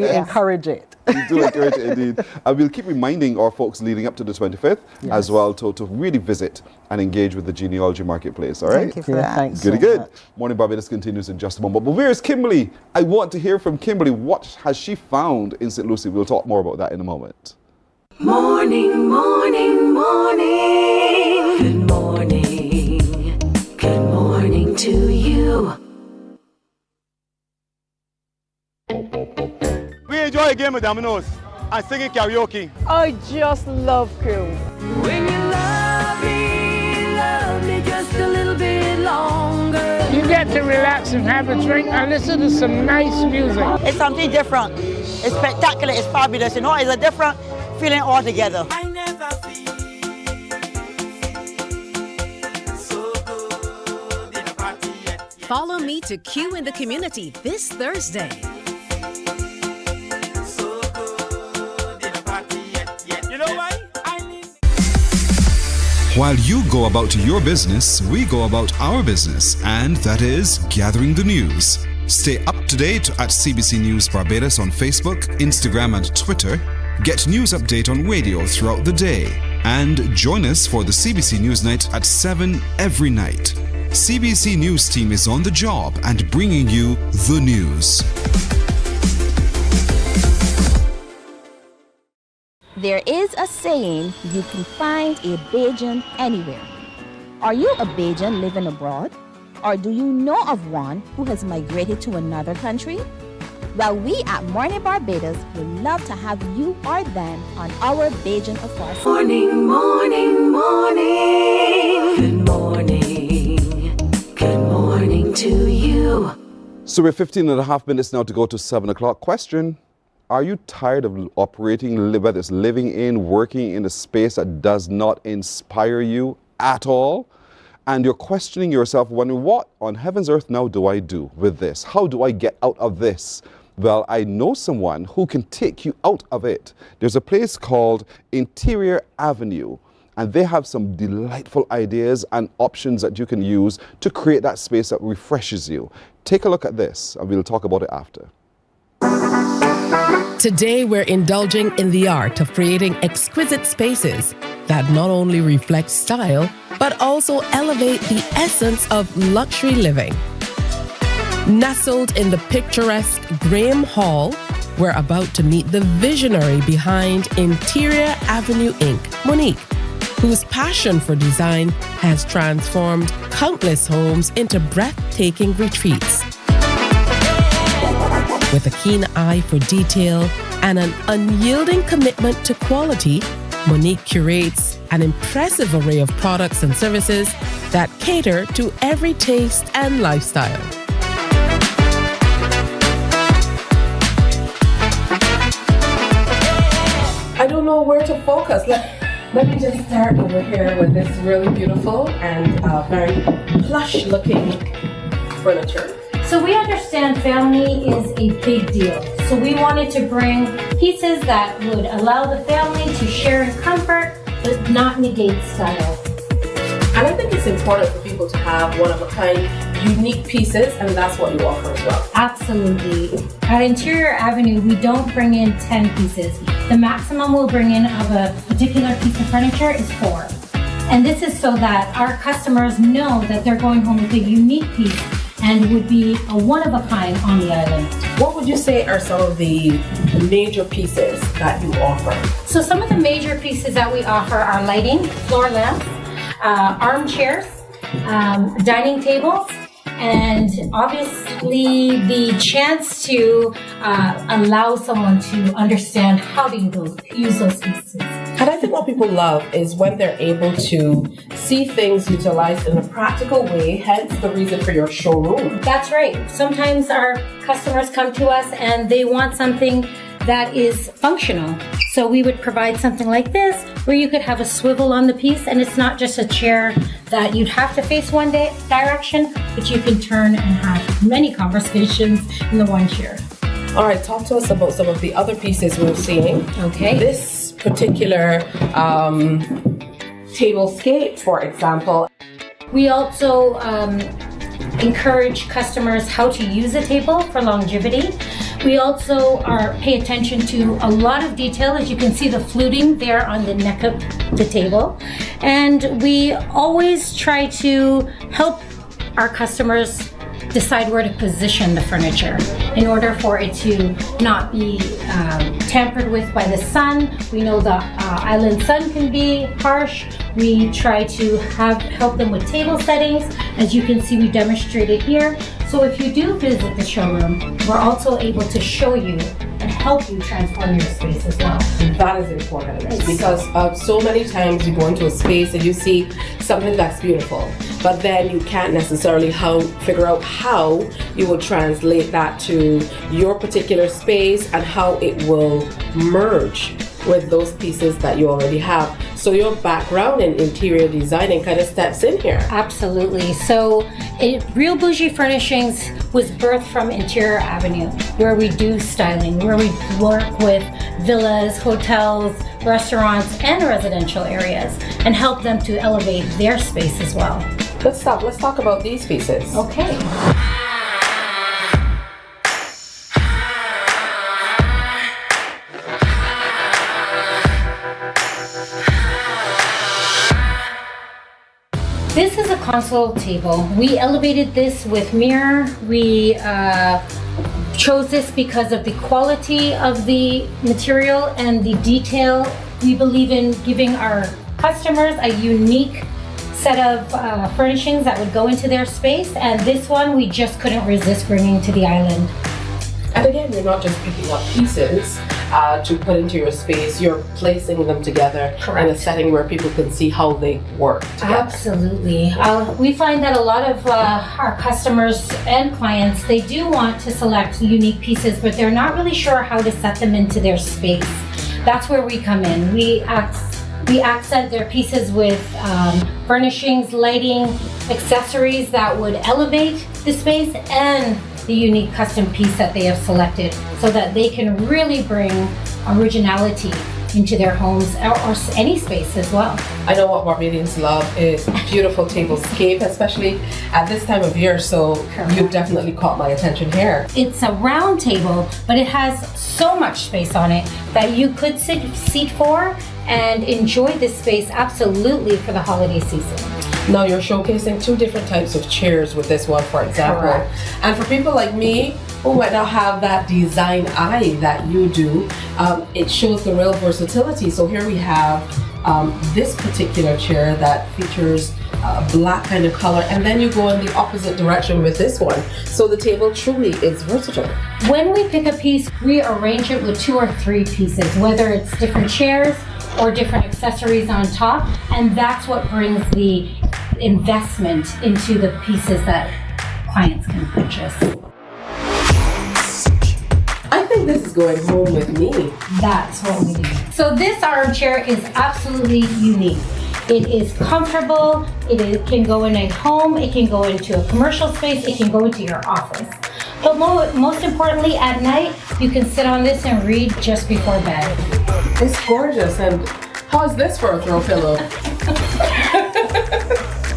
encourage it. We do encourage it indeed. And we'll keep reminding our folks leading up to the 25th as well to really visit and engage with the Genealogy Marketplace. All right? Thank you for that. Thanks Good. Morning Barbados continues in just a moment. But where's Kimberly? I want to hear from Kimberly. What has she found in St. Lucie? We'll talk more about that in a moment. Morning, morning, morning. Good morning. Good morning to you. We enjoy a game of dominoes and singing karaoke. I just love crew. When you love me just a little bit longer. You get to relax and have a drink and listen to some nice music. It's something different. It's spectacular. It's fabulous. It's a different feeling altogether. I never feel so good in a party yet. Follow me to Q in the Community this Thursday. While you go about your business, we go about our business, and that is gathering the news. Stay up to date at CBC News Barbados on Facebook, Instagram, and Twitter. Get news update on radio throughout the day. And join us for the CBC News Night at 7 every night. CBC News team is on the job and bringing you the news. There is a saying, you can find a Bajan anywhere. Are you a Bajan living abroad? Or do you know of one who has migrated to another country? Well, we at Mornin Barbados would love to have you or them on our Bajan Afar. Morning, morning, morning. Good morning. Good morning to you. So we're 15 and a half minutes now to go to 7 o'clock. Question. Are you tired of operating, whether it's living in, working in a space that does not inspire you at all? And you're questioning yourself, wondering, what on heaven's earth now do I do with this? How do I get out of this? Well, I know someone who can take you out of it. There's a place called Interior Avenue, and they have some delightful ideas and options that you can use to create that space that refreshes you. Take a look at this, and we'll talk about it after. Today, we're indulging in the art of creating exquisite spaces that not only reflect style, but also elevate the essence of luxury living. Nestled in the picturesque Graham Hall, we're about to meet the visionary behind Interior Avenue Inc., Monique. whose passion for design has transformed countless homes into breathtaking retreats. With a keen eye for detail and an unyielding commitment to quality, Monique curates an impressive array of products and services that cater to every taste and lifestyle. I don't know where to focus. Let me just start over here with this really beautiful and very plush looking furniture. So we understand family is a big deal. So we wanted to bring pieces that would allow the family to share in comfort, but not negate style. And I think it's important for people to have one-of-a-kind, unique pieces, and that's what you offer as well. Absolutely. At Interior Avenue, we don't bring in 10 pieces. The maximum we'll bring in of a particular piece of furniture is 4. And this is so that our customers know that they're going home with a unique piece and would be a one-of-a-kind on the island. What would you say are some of the major pieces that you offer? So some of the major pieces that we offer are lighting, floor lamps, armchairs, dining tables, and obviously the chance to allow someone to understand how to use those pieces. And I think what people love is when they're able to see things utilized in a practical way, hence the reason for your showroom. That's right. Sometimes our customers come to us and they want something that is functional. So we would provide something like this, where you could have a swivel on the piece, and it's not just a chair that you'd have to face one direction, but you can turn and have many conversations in the one chair. All right, talk to us about some of the other pieces we're seeing. Okay. This particular tablescape, for example. We also encourage customers how to use a table for longevity. We also pay attention to a lot of detail. As you can see, the fluting there on the neck of the table. And we always try to help our customers decide where to position the furniture in order for it to not be tampered with by the sun. We know the island sun can be harsh. We try to help them with table settings. As you can see, we demonstrated here. So if you do visit the showroom, we're also able to show you and help you transform your space as well. That is important because so many times you go into a space and you see something that's beautiful, but then you can't necessarily figure out how you will translate that to your particular space and how it will merge with those pieces that you already have. So your background in interior designing kind of steps in here. Absolutely. So Real Bougie Furnishings was birthed from Interior Avenue, where we do styling, where we work with villas, hotels, restaurants, and residential areas, and help them to elevate their space as well. Let's talk about these pieces. Okay. This is a console table. We elevated this with mirror. We chose this because of the quality of the material and the detail. We believe in giving our customers a unique set of furnishings that would go into their space, and this one we just couldn't resist bringing to the island. And again, you're not just picking up pieces to put into your space, you're placing them together in a setting where people can see how they work together. Absolutely. We find that a lot of our customers and clients, they do want to select unique pieces, but they're not really sure how to set them into their space. That's where we come in. We accent their pieces with furnishings, lighting, accessories that would elevate the space, and the unique custom piece that they have selected, so that they can really bring originality into their homes or any space as well. I know what Barbadians love is beautiful tablescape, especially at this time of year, so you've definitely caught my attention here. It's a round table, but it has so much space on it that you could seat for and enjoy this space absolutely for the holiday season. Now you're showcasing two different types of chairs with this one, for example. Correct. And for people like me who might not have that design eye that you do, it shows the real versatility. So here we have this particular chair that features black kind of color, and then you go in the opposite direction with this one. So the table truly is versatile. When we pick a piece, we arrange it with 2 or 3 pieces, whether it's different chairs or different accessories on top, and that's what brings the investment into the pieces that clients can purchase. I think this is going home with me. That's what we do. So this armchair is absolutely unique. It is comfortable, can go in a home, it can go into a commercial space, it can go into your office. But most importantly, at night, you can sit on this and read just before bed. It's gorgeous, and how is this for a throw pillow?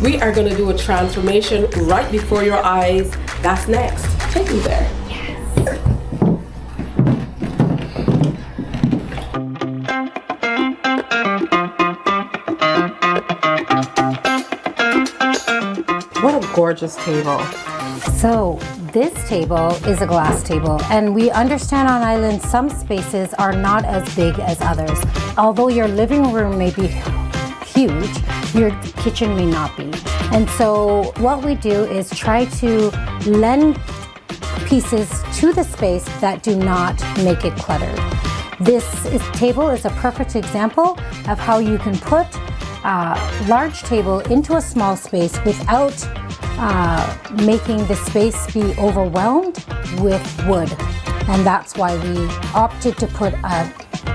We are going to do a transformation right before your eyes. That's next. Take me there. What a gorgeous table. So this table is a glass table, and we understand on island some spaces are not as big as others. Although your living room may be huge, your kitchen may not be. And so what we do is try to lend pieces to the space that do not make it cluttered. This table is a perfect example of how you can put a large table into a small space without making the space be overwhelmed with wood. And that's why we opted to put a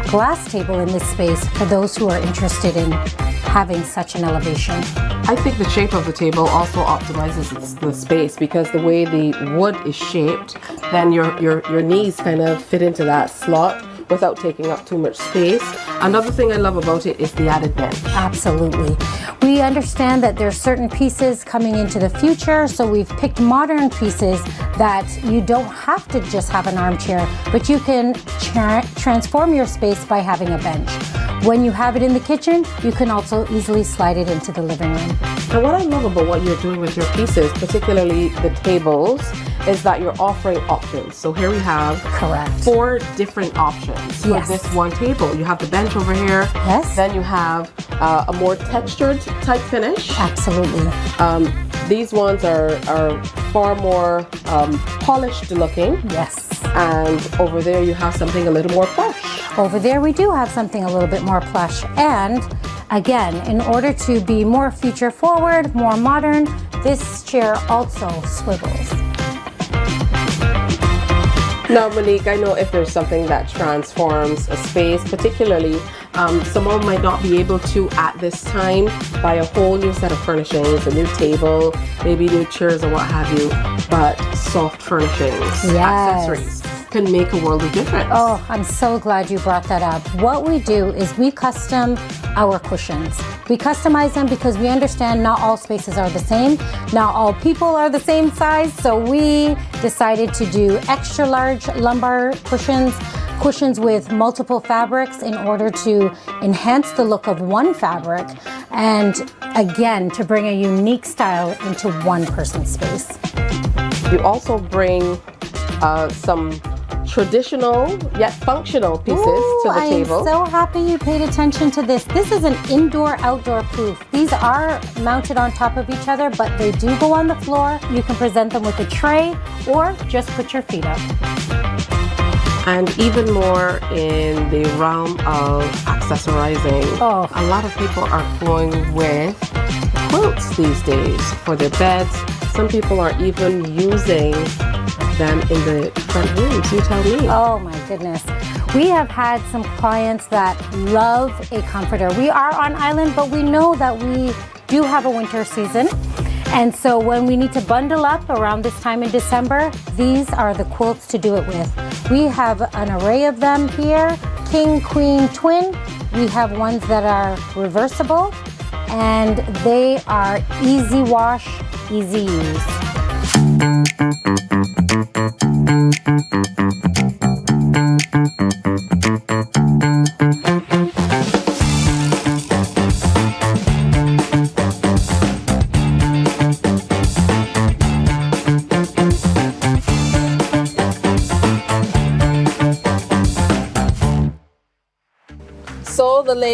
glass table in this space for those who are interested in having such an elevation. I think the shape of the table also optimizes the space, because the way the wood is shaped, then your knees kind of fit into that slot without taking up too much space. Another thing I love about it is the added bench. Absolutely. We understand that there's certain pieces coming into the future, so we've picked modern pieces that you don't have to just have an armchair, but you can transform your space by having a bench. When you have it in the kitchen, you can also easily slide it into the living room. And what I love about what you're doing with your pieces, particularly the tables, is that you're offering options. So here we have 4 different options for this one table. You have the bench over here. Yes. Then you have a more textured type finish. Absolutely. These ones are far more polished looking. Yes. And over there you have something a little more plush. Over there we do have something a little bit more plush. And again, in order to be more future forward, more modern, this chair also swivels. Now, Monique, I know if there's something that transforms a space, particularly someone might not be able to at this time buy a whole new set of furnishings, a new table, maybe new chairs or what have you, but soft furnishings, accessories can make a world of difference. Oh, I'm so glad you brought that up. What we do is we custom our cushions. We customize them because we understand not all spaces are the same, not all people are the same size, so we decided to do extra large lumbar cushions with multiple fabrics in order to enhance the look of one fabric and again to bring a unique style into one person's space. You also bring some traditional yet functional pieces to the table. I'm so happy you paid attention to this. This is an indoor-outdoor proof. These are mounted on top of each other, but they do go on the floor. You can present them with a tray or just put your feet up. And even more in the realm of accessorizing. Oh. A lot of people are going with quilts these days for their beds. Some people are even using them in the front rooms. You tell me. Oh my goodness. We have had some clients that love a comforter. We are on island, but we know that we do have a winter season. And so when we need to bundle up around this time in December, these are the quilts to do it with. We have an array of them here, king, queen, twin. We have ones that are reversible, and they are easy wash, easy use.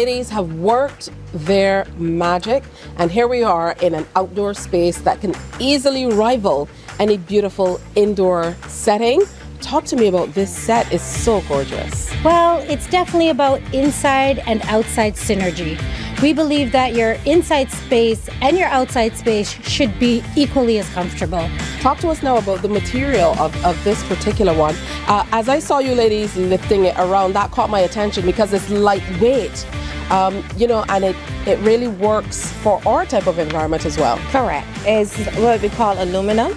ladies have worked their magic, and here we are in an outdoor space that can easily rival any beautiful indoor setting. Talk to me about this set. It's so gorgeous. Well, it's definitely about inside and outside synergy. We believe that your inside space and your outside space should be equally as comfortable. Talk to us now about the material of this particular one. As I saw you ladies lifting it around, that caught my attention because it's lightweight. And it really works for our type of environment as well. Correct. It's what we call aluminum.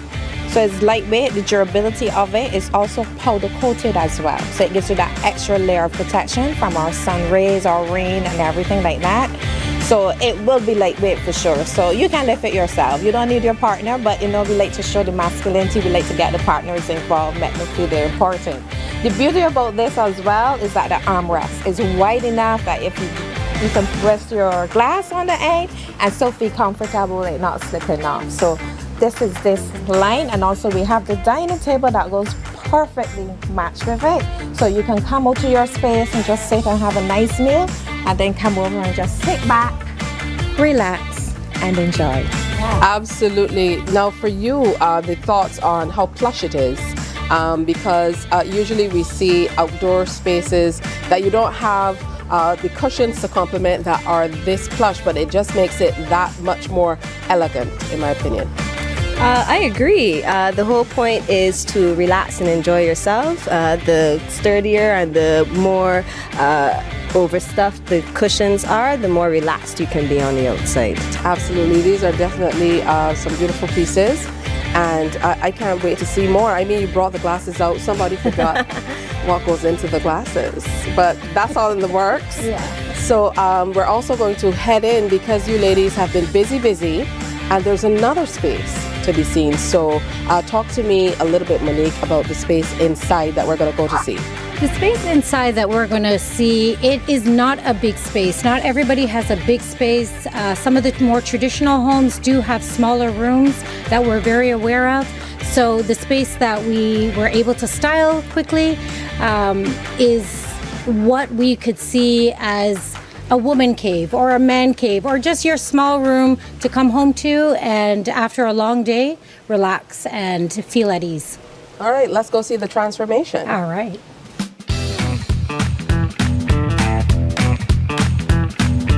So it's lightweight. The durability of it is also powder coated as well. So it gives you that extra layer of protection from our sun rays, our rain, and everything like that. So it will be lightweight for sure. So you can lift it yourself. You don't need your partner, but we like to show the masculinity. We like to get the partners involved, make them feel they're important. The beauty about this as well is that the armrest is wide enough that if you can rest your glass on the end and still feel comfortable, like not slipping off. So this is this line, and also we have the dining table that goes perfectly matched with it. So you can come out to your space and just sit and have a nice meal, and then come over and just sit back, relax, and enjoy. Absolutely. Now for you, the thoughts on how plush it is. Because usually we see outdoor spaces that you don't have the cushions to complement that are this plush, but it just makes it that much more elegant, in my opinion. I agree. The whole point is to relax and enjoy yourself. The sturdier and the more overstuffed the cushions are, the more relaxed you can be on the outside. Absolutely. These are definitely some beautiful pieces. And I can't wait to see more. I mean, you brought the glasses out. Somebody forgot what goes into the glasses. But that's all in the works. Yeah. So we're also going to head in because you ladies have been busy. And there's another space to be seen. So talk to me a little bit, Monique, about the space inside that we're going to go to see. The space inside that we're going to see, it is not a big space. Not everybody has a big space. Some of the more traditional homes do have smaller rooms that we're very aware of. So the space that we were able to style quickly is what we could see as a woman cave or a man cave or just your small room to come home to and after a long day, relax and feel at ease. All right, let's go see the transformation. All right.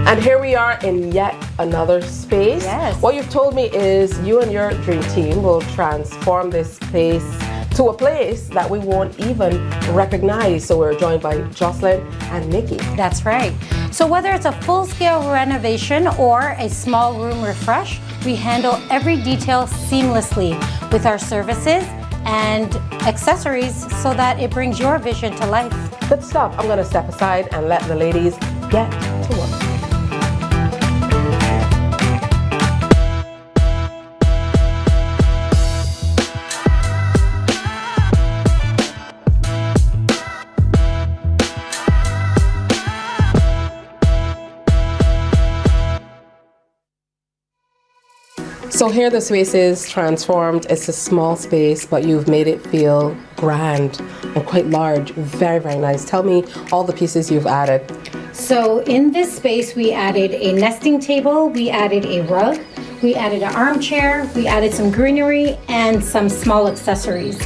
And here we are in yet another space. Yes. What you've told me is you and your dream team will transform this space to a place that we won't even recognize. So we're joined by Jocelyn and Nikki. That's right. So whether it's a full-scale renovation or a small room refresh, we handle every detail seamlessly with our services and accessories so that it brings your vision to life. Good stuff. I'm going to step aside and let the ladies get to work. So here the space is transformed. It's a small space, but you've made it feel grand and quite large. Very, very nice. Tell me all the pieces you've added. So in this space, we added a nesting table, we added a rug, we added an armchair, we added some greenery and some small accessories.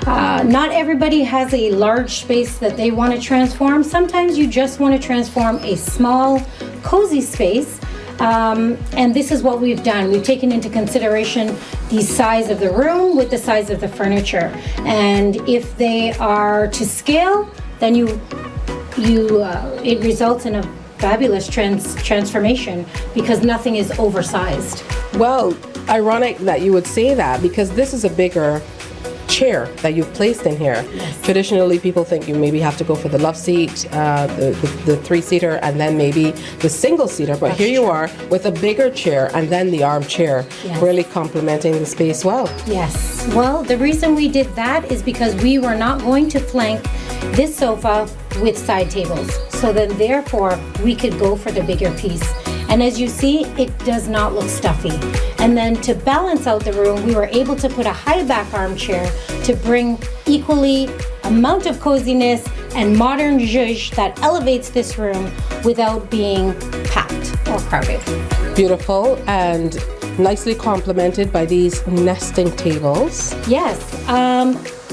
Not everybody has a large space that they want to transform. Sometimes you just want to transform a small, cozy space. And this is what we've done. We've taken into consideration the size of the room with the size of the furniture. And if they are to scale, then it results in a fabulous transformation because nothing is oversized. Well, ironic that you would say that because this is a bigger chair that you've placed in here. Yes. Traditionally, people think you maybe have to go for the love seat, the three-seater, and then maybe the single-seater. But here you are with a bigger chair and then the armchair, Yes. really complementing the space well. Yes. Well, the reason we did that is because we were not going to flank this sofa with side tables. So then therefore, we could go for the bigger piece. And as you see, it does not look stuffy. And then to balance out the room, we were able to put a high back armchair to bring equally amount of coziness and modern zhuzh that elevates this room without being packed or crowded. Beautiful and nicely complemented by these nesting tables. Yes.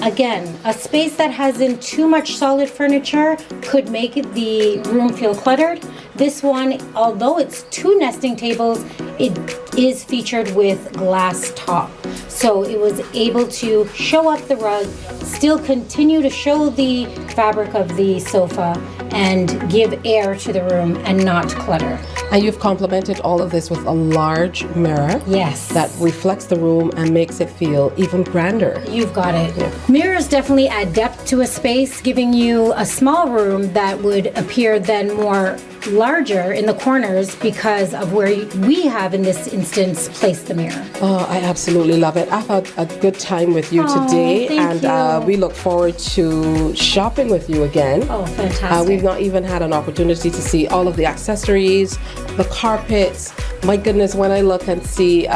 Again, a space that hasn't too much solid furniture could make the room feel cluttered. This one, although it's 2 nesting tables, it is featured with glass top. So it was able to show up the rug, still continue to show the fabric of the sofa, and give air to the room and not clutter. And you've complemented all of this with a large mirror. Yes. That reflects the room and makes it feel even grander. You've got it. Yeah. Mirrors definitely add depth to a space, giving you a small room that would appear then more larger in the corners because of where we have, in this instance, placed the mirror. Oh, I absolutely love it. I've had a good time with you today, and we look forward to shopping with you again. Oh, fantastic. We've not even had an opportunity to see all of the accessories, the carpets. My goodness, when I look and see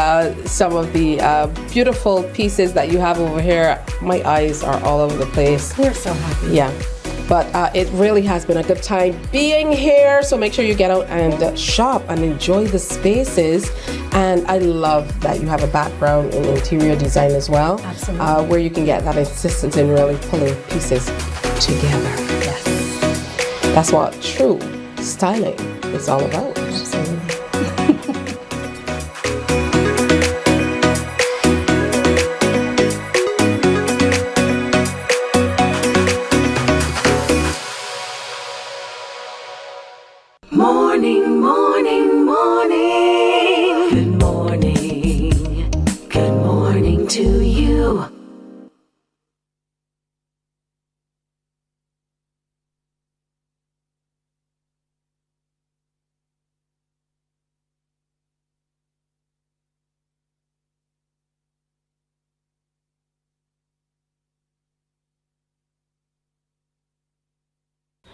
some of the beautiful pieces that you have over here, my eyes are all over the place. We're so happy. Yeah. But it really has been a good time being here. So make sure you get out and shop and enjoy the spaces. And I love that you have a background in interior design as well. Absolutely. Where you can get that assistance in really pulling pieces together. Yes. That's what true styling is all about. Absolutely. Morning, morning, morning. Good morning. Good morning to you.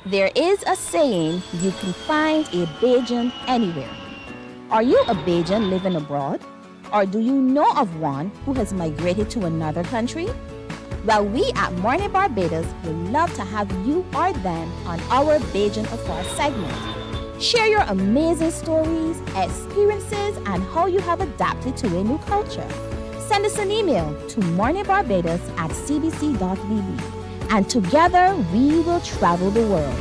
There is a saying, you can find a Bajan anywhere. Are you a Bajan living abroad? Or do you know of one who has migrated to another country? Well, we at Mornin Barbados would love to have you or them on our Bajan Afar segment. Share your amazing stories, experiences, and how you have adapted to a new culture. Send us an email to morninbarbados@cbc.vb. And together we will travel the world.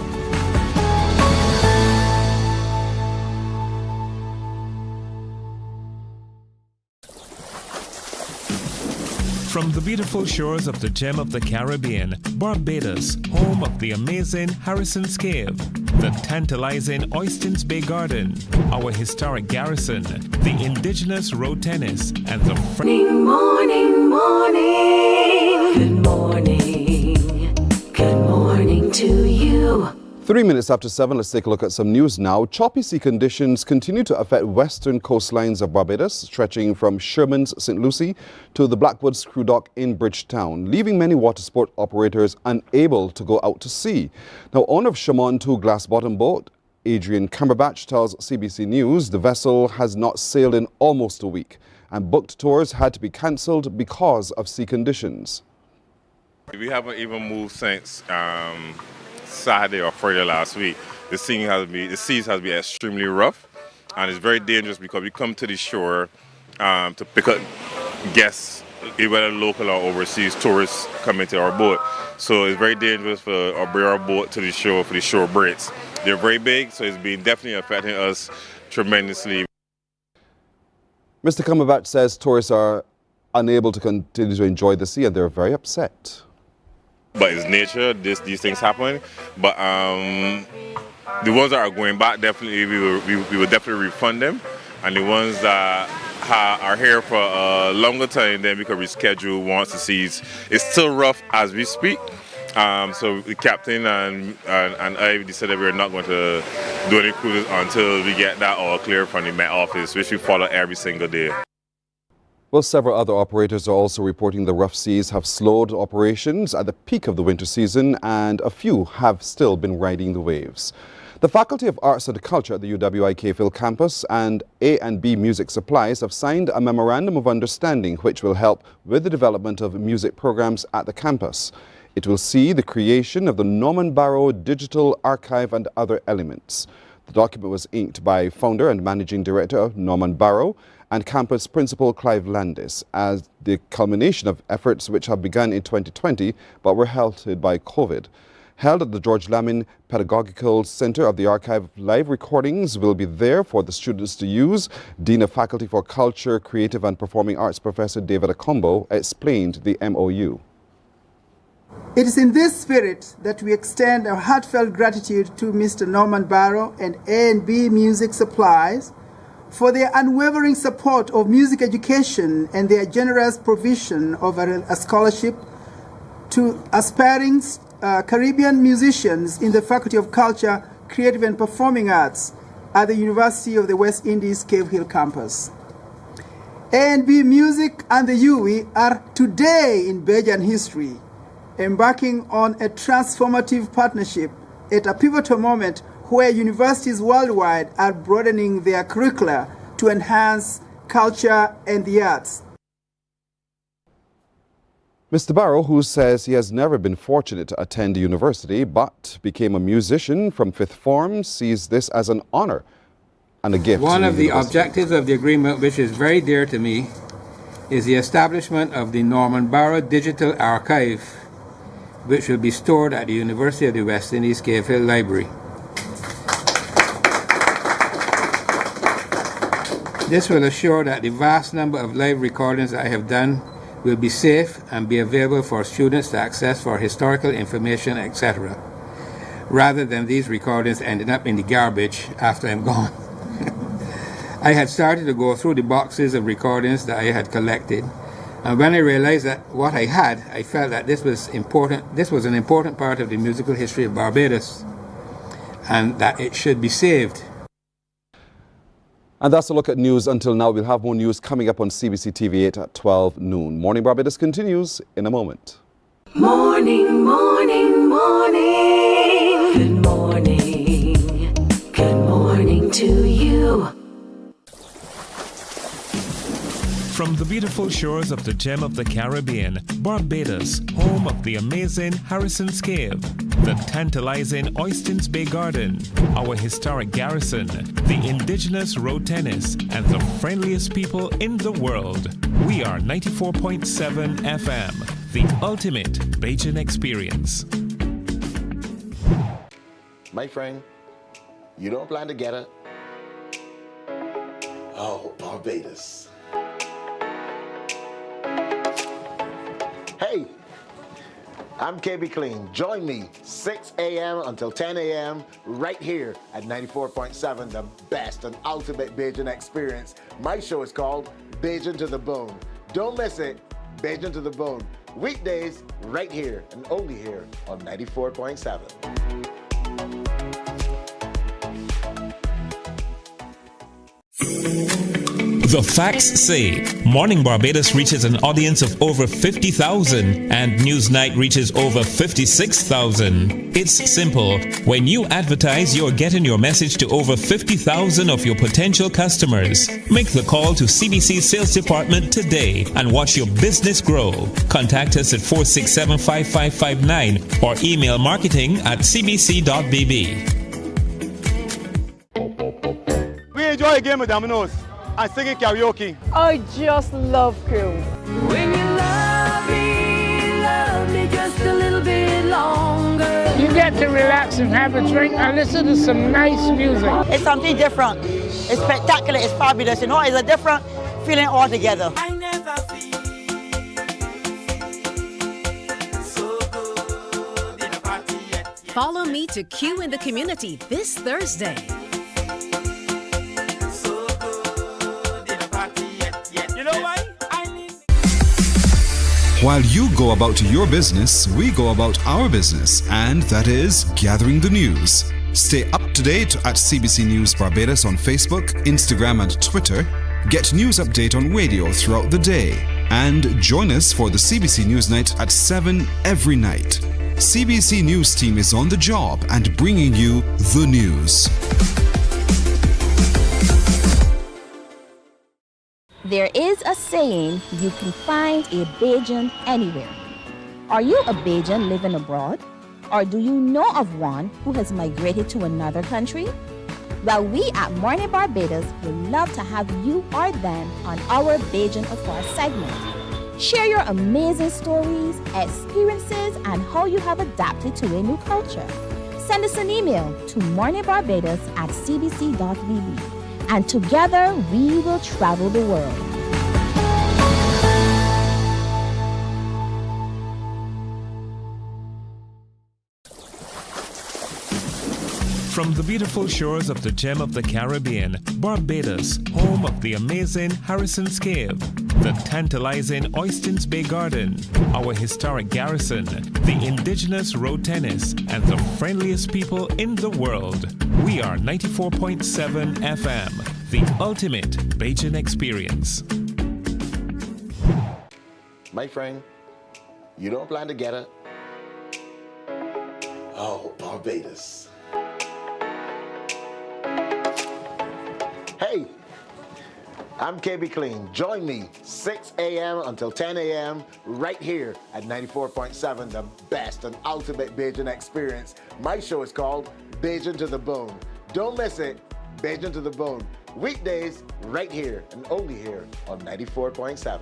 From the beautiful shores of the gem of the Caribbean, Barbados, home of the amazing Harrison's Cave, the tantalizing Oystins Bay Garden, our historic garrison, the indigenous road tennis, and the Morning, morning, morning. Good morning. Good morning to you. 3 minutes after 7, let's take a look at some news now. Choppy sea conditions continue to affect western coastlines of Barbados, stretching from Sherman's St. Lucie to the Blackwoods Crew Dock in Bridgetown, leaving many water sport operators unable to go out to sea. Now, owner of Shamon 2 glass bottom boat, Adrian Cumberbatch, tells CBC News the vessel has not sailed in almost a week, and booked tours had to be cancelled because of sea conditions. We haven't even moved since Saturday or Friday last week. The seas has been extremely rough, and it's very dangerous because we come to the shore to pick up guests, whether local or overseas tourists come into our boat. So it's very dangerous for bring our boat to the shore for the shore breaks. They're very big, so it's been definitely affecting us tremendously. Mr. Cumberbatch says tourists are unable to continue to enjoy the sea, and they're very upset. But it's nature, these things happen. But the ones that are going back, definitely we will definitely refund them. And the ones that are here for a longer time, then we can reschedule once the seas. It's still rough as we speak. So the captain and I decided we're not going to do any cruises until we get that all clear from the Met Office, which we follow every single day. Well, several other operators are also reporting the rough seas have slowed operations at the peak of the winter season, and a few have still been riding the waves. The Faculty of Arts and Culture at the UWI-Cayfield campus and A&B Music Supplies have signed a memorandum of understanding which will help with the development of music programs at the campus. It will see the creation of the Mornin Barbados digital archive and other elements. The document was inked by founder and managing director of Mornin Barbados and campus principal Clive Landis as the culmination of efforts which have begun in 2020 but were halted by COVID. Held at the George Lamin Pedagogical Center of the Archive of Live Recordings will be there for the students to use. Dean of Faculty for Culture, Creative and Performing Arts Professor David Akombo explained the MOU. It is in this spirit that we extend our heartfelt gratitude to Mr. Mornin Barbados and A&B Music Supplies for their unwavering support of music education and their generous provision of a scholarship to aspiring Caribbean musicians in the Faculty of Culture, Creative and Performing Arts at the University of the West Indies Cave Hill campus. A&B Music and the UWI are today in Bajan history, embarking on a transformative partnership at a pivotal moment where universities worldwide are broadening their curricula to enhance culture and the arts. Mr. Barrow, who says he has never been fortunate to attend university but became a musician from fifth form, sees this as an honor and a gift. One of the objectives of the agreement, which is very dear to me, is the establishment of the Mornin Barbados Digital Archive, which will be stored at the University of the West Indies Cave Hill Library. This will assure that the vast number of live recordings that I have done will be safe and be available for students to access for historical information, etc., rather than these recordings ending up in the garbage after I'm gone. I had started to go through the boxes of recordings that I had collected, and when I realized that what I had, I felt that this was important. This was an important part of the musical history of Barbados, and that it should be saved. And that's a look at news until now. We'll have more news coming up on CBC TV 8 at 12 noon. Morning Barbados continues in a moment. Morning, morning, morning. Good morning. Good morning to you. From the beautiful shores of the gem of the Caribbean, Barbados, home of the amazing Harrison's Cave, the tantalizing Oystins Bay Garden, our historic garrison, the indigenous road tennis, and the friendliest people in the world. We are 94.7 FM, the ultimate Bajan experience. My friend, you don't plan to get it? Oh, Barbados. Hey, I'm KB Clean. Join me 6 a.m. until 10 a.m. right here at 94.7, the best and ultimate Bajan experience. My show is called Bajan to the Bone. Don't miss it, Bajan to the Bone. Weekdays right here and only here on 94.7. The facts say Morning Barbados reaches an audience of over 50,000 and Newsnight reaches over 56,000. It's simple. When you advertise, you're getting your message to over 50,000 of your potential customers. Make the call to CBC Sales Department today and watch your business grow. Contact us at 467-5559 or email marketing@cbc.bb. We enjoy a game of dominoes and singing karaoke. I just love cruise. When you love me just a little bit longer. You get to relax and have a drink and listen to some nice music. It's something different. It's spectacular. It's fabulous. You know, it's a different feeling altogether. I never feel so good in a party yet. Follow me to Q in the Community this Thursday. While you go about your business, we go about our business, and that is gathering the news. Stay up to date at CBC News Barbados on Facebook, Instagram, and Twitter. Get news update on radio throughout the day. And join us for the CBC News Night at 7 every night. CBC News team is on the job and bringing you the news. There is a saying, you can find a Bajan anywhere. Are you a Bajan living abroad? Or do you know of one who has migrated to another country? Well, we at Mornin Barbados would love to have you or them on our Bajan Afar segment. Share your amazing stories, experiences, and how you have adapted to a new culture. Send us an email to morninbarbados@cbc.vb, and together we will travel the world. From the beautiful shores of the gem of the Caribbean, Barbados, home of the amazing Harrison's Cave, the tantalizing Oystins Bay Garden, our historic garrison, the indigenous road tennis, and the friendliest people in the world. We are 94.7 FM, the ultimate Bajan experience. My friend, you don't plan to get it? Oh, Barbados. Hey, I'm KB Clean. Join me 6 a.m. until 10 a.m. right here at 94.7, the best and ultimate Bajan experience. My show is called Bajan to the Bone. Don't miss it, Bajan to the Bone. Weekdays right here and only here on 94.7.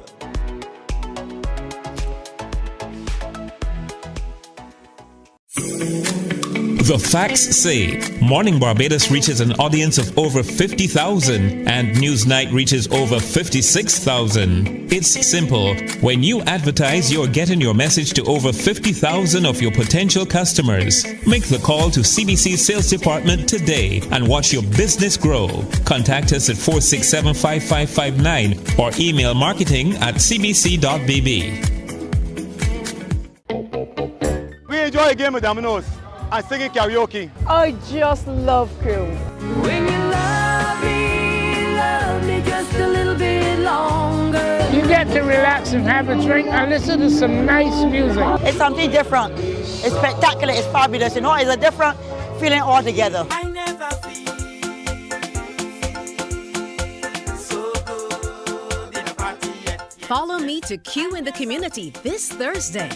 The facts say Morning Barbados reaches an audience of over 50,000 and Newsnight reaches over 56,000. It's simple. When you advertise, you're getting your message to over 50,000 of your potential customers. Make the call to CBC Sales Department today and watch your business grow. Contact us at 467-5559 or email marketing@cbc.bb. We enjoy a game of dominoes and singing karaoke. I just love cruise. When you love me just a little bit longer. You get to relax and have a drink and listen to some nice music. It's something different. It's spectacular. It's fabulous. You know, it's a different feeling altogether. I never feel so good in a party yet. Follow me to Q in the Community this Thursday.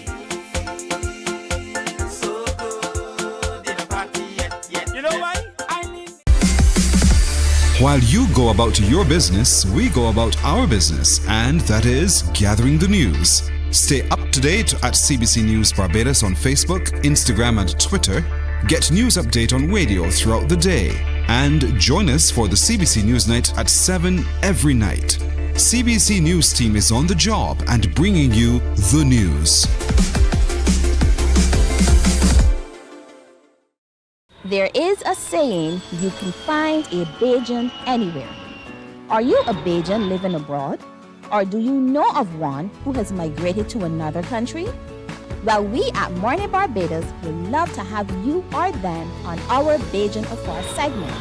While you go about your business, we go about our business, and that is gathering the news. Stay up to date at CBC News Barbados on Facebook, Instagram, and Twitter. Get news update on radio throughout the day. And join us for the CBC News Night at 7 every night. CBC News team is on the job and bringing you the news. There is a saying, you can find a Bajan anywhere. Are you a Bajan living abroad? Or do you know of one who has migrated to another country? Well, we at Mornin Barbados would love to have you or them on our Bajan Afar segment.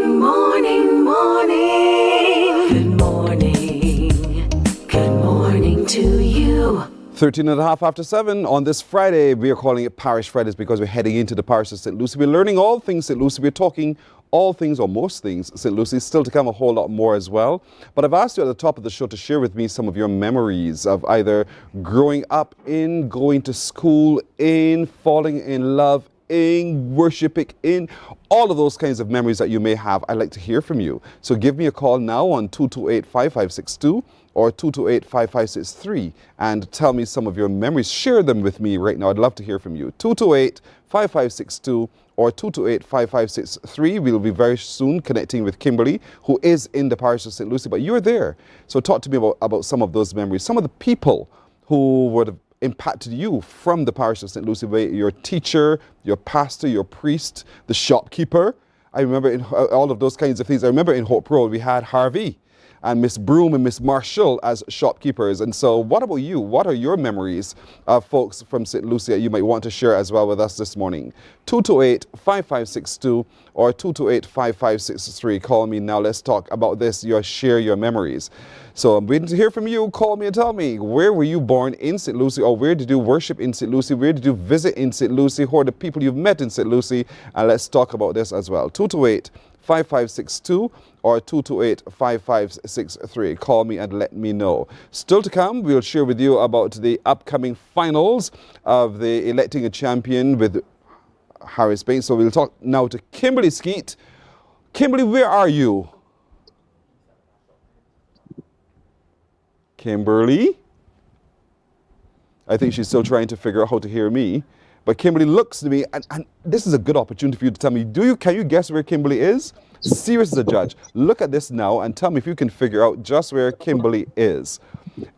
Morning, morning. Good morning. Good morning to you. 13 and a half after 7 on this Friday. We are calling it Parish Fridays because we're heading into the parish of St. Lucie. We're learning all things St. Lucie. We're talking all things or most things St. Lucie. Still to come a whole lot more as well. But I've asked you at the top of the show to share with me some of your memories of either growing up in, going to school in, falling in love in, worshiping in, all of those kinds of memories that you may have. I'd like to hear from you. So give me a call now on 228-5562 or 228-5563 and tell me some of your memories. Share them with me right now. I'd love to hear from you. 228-5562 or 228-5563. We'll be very soon connecting with Kimberly, who is in the parish of St. Lucie, but you're there. So talk to me about some of those memories, some of the people who would have impacted you from the parish of St. Lucie, your teacher, your pastor, your priest, the shopkeeper. I remember in all of those kinds of things. I remember in Hope Road we had Harvey and Miss Broom and Miss Marshall as shopkeepers. And so what about you? What are your memories of folks from St. Lucie that you might want to share as well with us this morning? 228-5562 or 228-5563. Call me now. Let's talk about this. Share your memories. So I'm waiting to hear from you. Call me and tell me, where were you born in St. Lucie, or where did you worship in St. Lucie? Where did you visit in St. Lucie? Who are the people you've met in St. Lucie? And let's talk about this as well. 5562 or 228-5563. Call me and let me know. Still to come, we'll share with you about the upcoming finals of the Electing a Champion with Harris Payne. So we'll talk now to Kimberly Skeet. Kimberly, where are you? Kimberly? I think she's still trying to figure out how to hear me. But Kimberly looks to me, and this is a good opportunity for you to tell me, can you guess where Kimberly is? Serious as a judge. Look at this now and tell me if you can figure out just where Kimberly is.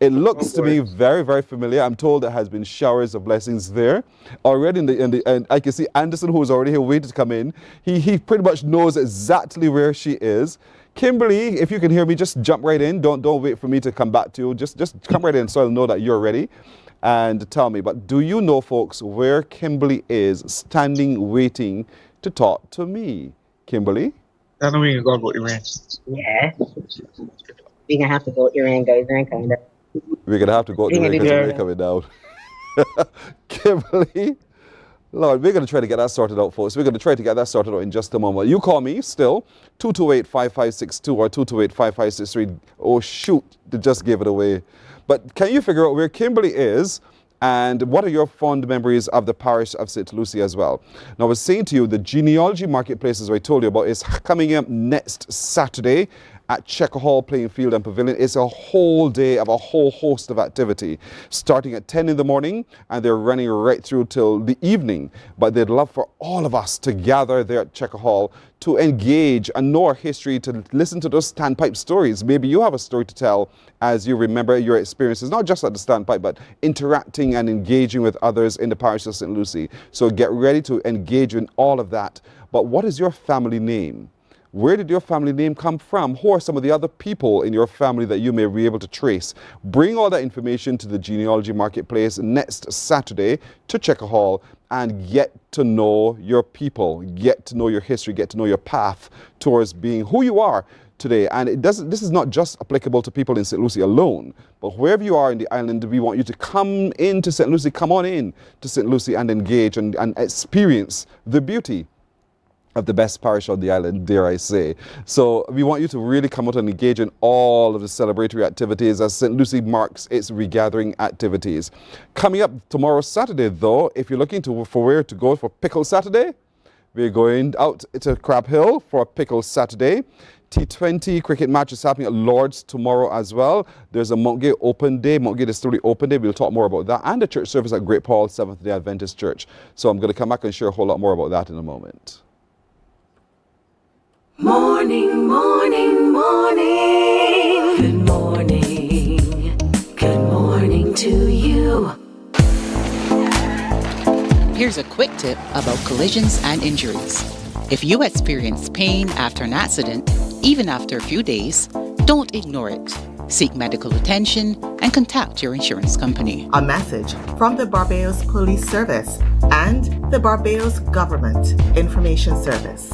It looks to me very, very familiar. I'm told there has been showers of blessings there. Already and I can see Anderson, who is already here waiting to come in. He pretty much knows exactly where she is. Kimberly, if you can hear me, just jump right in. Don't wait for me to come back to you. Just come right in so I'll know that you're ready. And tell me, but do you know, folks, where Kimberly is standing waiting to talk to me? Kimberly? I know we can go vote your man. Yeah. We're going to have to vote your man, guys. We're going to have to go to the because we're coming down. Kimberly? Lord, we're going to try to get that sorted out, folks. We're going to try to get that sorted out in just a moment. You call me still, 228-5562 or 228-5563. Oh, shoot, they just gave it away. But can you figure out where Kimberly is and what are your fond memories of the parish of St. Lucie as well? Now, I was saying to you, the Genealogy Marketplace, as I told you about, is coming up next Saturday at Checker Hall Playing Field and Pavilion. It's a whole day of a whole host of activity, starting at 10 in the morning, and they're running right through till the evening. But they'd love for all of us to gather there at Checker Hall to engage and know our history, to listen to those standpipe stories. Maybe you have a story to tell as you remember your experiences, not just at the standpipe, but interacting and engaging with others in the parish of St. Lucie. So get ready to engage in all of that. But what is your family name? Where did your family name come from? Who are some of the other people in your family that you may be able to trace? Bring all that information to the Genealogy Marketplace next Saturday to Checker Hall and get to know your people, get to know your history, get to know your path towards being who you are today. And this is not just applicable to people in St. Lucie alone, but wherever you are in the island, we want you to come into St. Lucie, come on in to St. Lucie and engage and experience the beauty of the best parish on the island, dare I say. So we want you to really come out and engage in all of the celebratory activities as St. Lucie marks its regathering activities. Coming up tomorrow, Saturday, though, if you're looking for where to go for Pickle Saturday, we're going out to Crab Hill for Pickle Saturday. T20 cricket match is happening at Lord's tomorrow as well. There's a Montgate Open Day, Montgate Distillery Open Day. We'll talk more about that. And a church service at Great Paul Seventh-day Adventist Church. So I'm going to come back and share a whole lot more about that in a moment. Morning, morning, morning. Good morning. Good morning to you. Here's a quick tip about collisions and injuries. If you experience pain after an accident, even after a few days, don't ignore it. Seek medical attention and contact your insurance company. A message from the Barbados Police Service and the Barbados Government Information Service.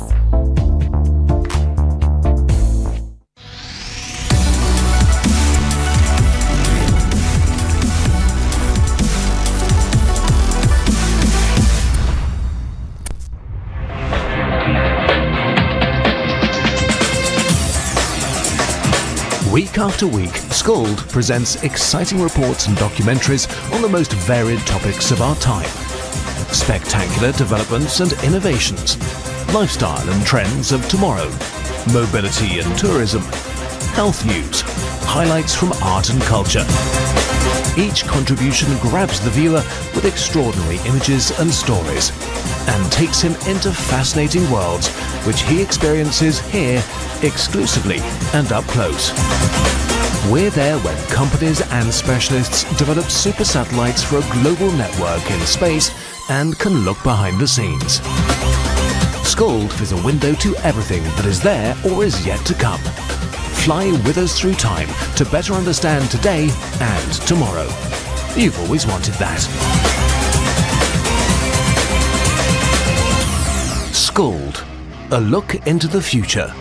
Week after week, Scold presents exciting reports and documentaries on the most varied topics of our time. Spectacular developments and innovations, lifestyle and trends of tomorrow, mobility and tourism, health news, highlights from art and culture. Each contribution grabs the viewer with extraordinary images and stories and takes him into fascinating worlds which he experiences here exclusively and up close. We're there when companies and specialists develop super satellites for a global network in space and can look behind the scenes. Scold is a window to everything that is there or is yet to come. Fly with us through time to better understand today and tomorrow. You've always wanted that. Scold, a look into the future.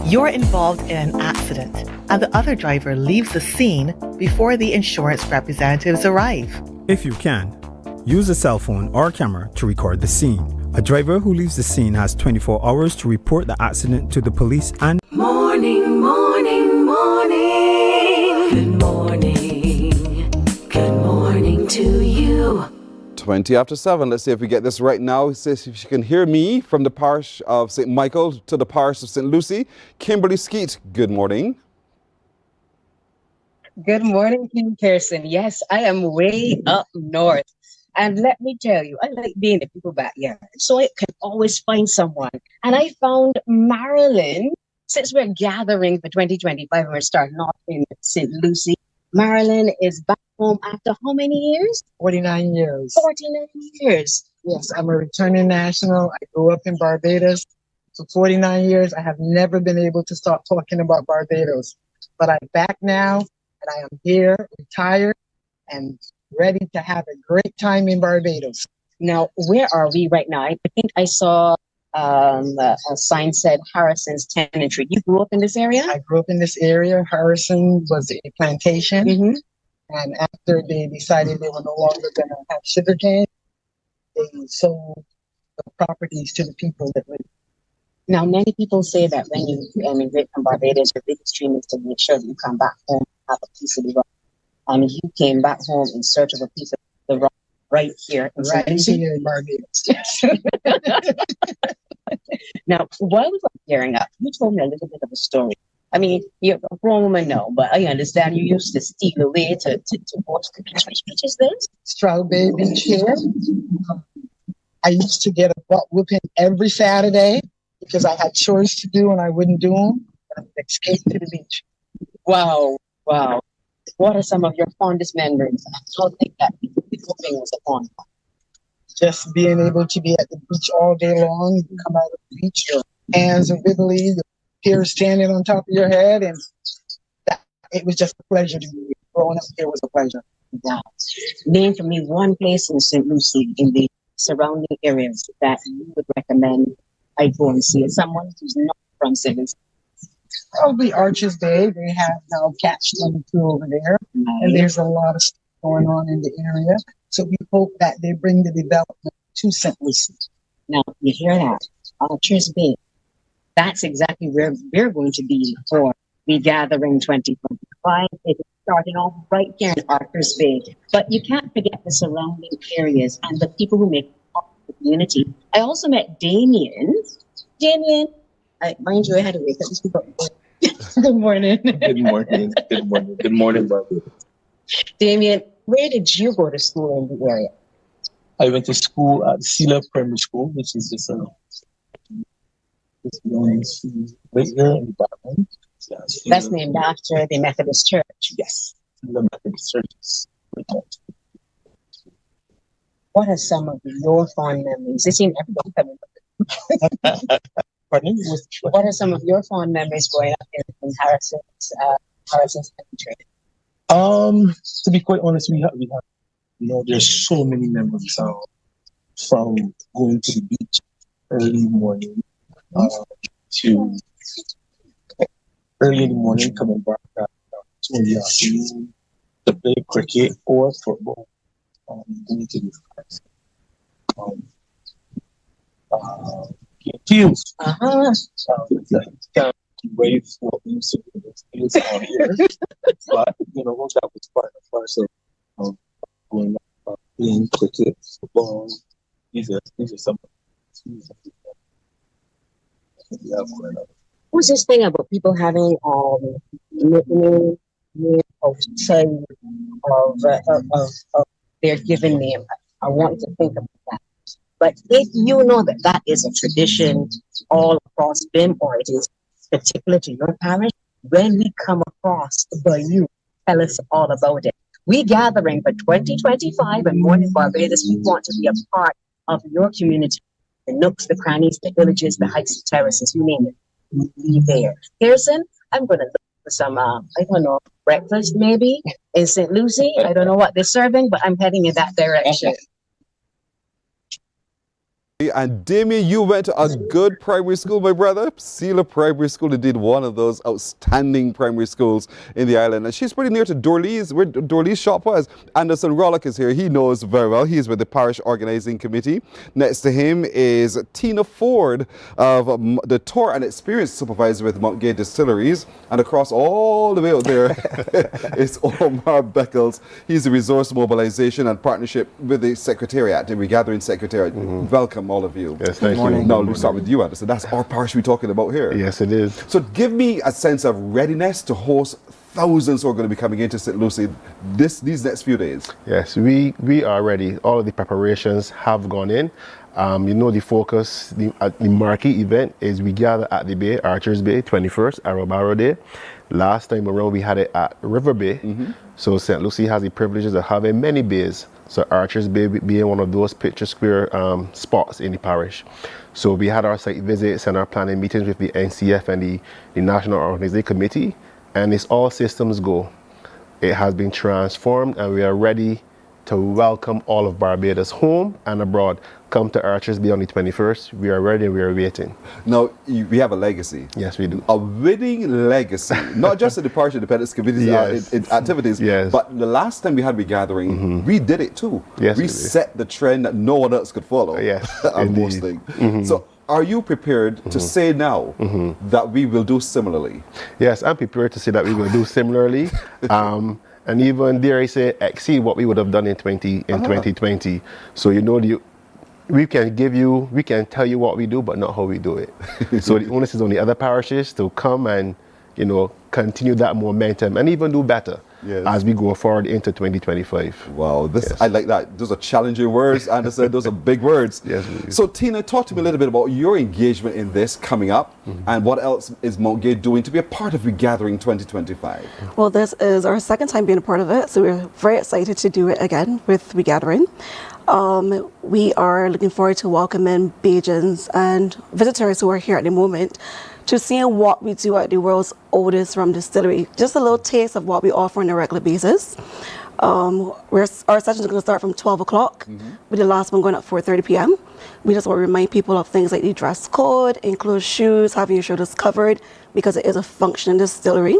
You're involved in an accident. and the other driver leaves the scene before the insurance representatives arrive. If you can, use a cell phone or camera to record the scene. A driver who leaves the scene has 24 hours to report the accident to the police and... Morning, morning, morning. Good morning. Good morning to you. 20 after 7. Let's see if we get this right now. See if you can hear me from the parish of St. Michael to the parish of St. Lucy. Kimberly Skeet, good morning. Good morning, King Kirsten. Yes, I am way up north. And let me tell you, I like being in the people's backyard. So I can always find someone. And I found Marilyn, since we're gathering for 2025 and we're starting off in St. Lucy. Marilyn is back home after how many years? 49 years. 49 years. Yes, I'm a returning national. I grew up in Barbados. For 49 years, I have never been able to stop talking about Barbados. But I'm back now, and I am here, retired, and ready to have a great time in Barbados. Now, where are we right now? I think I saw a sign said Harrison's Tenantry. You grew up in this area? I grew up in this area. Harrison was a plantation. Mm-hmm. And after they decided they were no longer going to have sugarcane, they sold the properties to the people that lived. Now, many people say that when you immigrate from Barbados, your biggest dream is to make sure that you come back home and have a piece of the rock. And you came back home in search of a piece of the rock right here in here in Barbados. Yes. Now, while we were gearing up, you told me a little bit of a story. I mean, you're a grown woman now, but I understand you used to steal away to go to the beach. Which beach is this? Straw Bay Beach here. I used to get a butt whooping every Saturday because I had chores to do and I wouldn't do them. And I would escape to the beach. Wow, wow. What are some of your fondest memories? I don't think that whooping was a fun one. Just being able to be at the beach all day long. You come out of the beach, your hands are wiggly, your hair standing on top of your head, and it was just a pleasure to me. Growing up here was a pleasure. Wow. Name for me one place in St. Lucy in the surrounding areas that you would recommend I go and see. Someone who's not from St. Lucy. Probably Arches Bay. They have now Catch 22 over there, and there's a lot of stuff going on in the area. So we hope that they bring the development to St. Lucie. Now, you hear that? Arches Bay. That's exactly where we're going to be for the Gathering 2025. It is starting off right here in Arches Bay. But you can't forget the surrounding areas and the people who make part of the community. I also met Damien. Damien, mind you, I had to wake up. Good morning. Good morning. Good morning. Good morning, Barbados. Damien, where did you go to school in the area? I went to school at Sela Primary School, which is just right here in Bajan. That's named after the Methodist Church. Yes, the Methodist Church. What are some of your fond memories? It seems everybody coming. Pardon? What are some of your fond memories growing up in Harrison's country? To be quite honest, we have there's so many memories from going to the beach early morning to early in the morning, coming back at 2 in the afternoon to play cricket or football. Going to the fields. Can't wait for music in the fields out here. But once that was part of us of going playing cricket, football, these are some things that we have going on. What's this thing about people having nickname outside of their given name? I want to think about that. But if you know that that is a tradition all across BIM, or it is particular to your parish, when we come across the you, tell us all about it. We gathering for 2025 in Mornin Barbados. We want to be a part of your community. The nooks, the crannies, the villages, the heights, the terraces, you name it. We'll be there. Pearson, I'm going to look for some, breakfast maybe in St. Lucie. I don't know what they're serving, but I'm heading in that direction. And Damien, you went to a good primary school, my brother. Sela Primary School, indeed, one of those outstanding primary schools in the island. And she's pretty near to Dorley's, where Dorley's shop was. Anderson Rollock is here. He knows very well. He's with the Parish Organizing Committee. Next to him is Tina Ford, of the Tour and Experience Supervisor with Mountgay Distilleries. And across all the way out there is Omar Beckles. He's the Resource Mobilization and Partnership with the Secretariat, the Regathering Secretariat. Welcome, all of you. Yes, thank you. Now, let's start with you, Anderson. That's our parish we're talking about here. Yes, it is. So give me a sense of readiness to host thousands who are going to be coming into St. Lucie these next few days. Yes, we are ready. All of the preparations have gone in. You know, the focus, the marquee event is we gather at the Bay, Archers Bay, 21st, Arrowbarrow Day. Last time around, we had it at River Bay. So St. Lucie has the privileges of having many bays. So Archers Bay being one of those picture square spots in the parish. So we had our site visits and our planning meetings with the NCF and the National Organizing Committee, and it's all systems go. It has been transformed, and we are ready to welcome all of Barbados home and abroad. Come to Archers Bay on the 21st. We are ready, we are waiting. Now, we have a legacy. Yes, we do. A winning legacy, not just in the Parish Independence Committee's activities, but the last time we had a gathering, we did it too. Yes, we set the trend that no one else could follow. Yes, I'm boasting. So, are you prepared to say now that we will do similarly? Yes, I'm prepared to say that we will do similarly. And even dare I say, exceed what we would have done in 2020. So you know, we can tell you what we do, but not how we do it. So the onus is on the other parishes to come and, you know, continue that momentum and even do better as we go forward into 2025. Wow, I like that. Those are challenging words, Anderson. Those are big words. Yes. So Tina, talk to me a little bit about your engagement in this coming up and what else is Mountgay doing to be a part of Regathering 2025? Well, this is our second time being a part of it, so we're very excited to do it again with Regathering. We are looking forward to welcoming Bajans and visitors who are here at the moment to seeing what we do at the world's oldest rum distillery. Just a little taste of what we offer on a regular basis. Our sessions are going to start from 12 o'clock, with the last one going at 4:30 p.m. We just want to remind people of things like the dress code, enclosed shoes, having your shoulders covered, because it is a functioning distillery.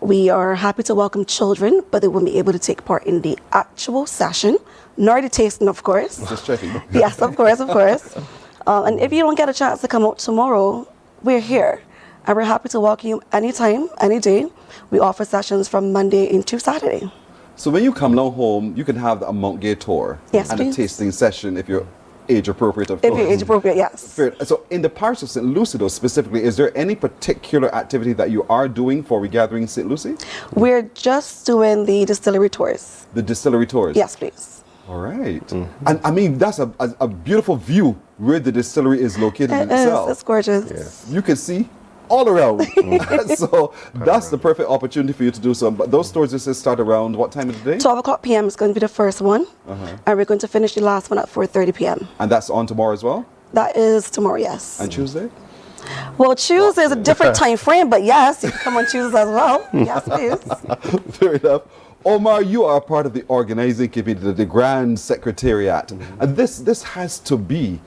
We are happy to welcome children, but they won't be able to take part in the actual session, nor the tasting, of course. Just checking. Yes, of course. And if you don't get a chance to come out tomorrow, we're here. And we're happy to welcome you anytime, any day. We offer sessions from Monday into Saturday. So when you come now home, you can have a Mountgay tour and a tasting session if you're age appropriate, of course. If you're age appropriate, yes. Fair. So in the parish of St. Lucie, though, specifically, is there any particular activity that you are doing for Regathering St. Lucie? We're just doing the distillery tours. The distillery tours? Yes, please. All right. And I mean, that's a beautiful view where the distillery is located in itself. It's gorgeous. Yes. You can see all around. So that's the perfect opportunity for you to do so. But those tours just start around what time of the day? 12 o'clock p.m. is going to be the first one. And we're going to finish the last one at 4:30 p.m. And that's on tomorrow as well? That is tomorrow, yes. And Tuesday? Well, Tuesday is a different time frame, but yes, you can come on Tuesdays as well. Yes, please. Fair enough. Omar, you are part of the organizing committee, the Grand Secretariat. And this has to be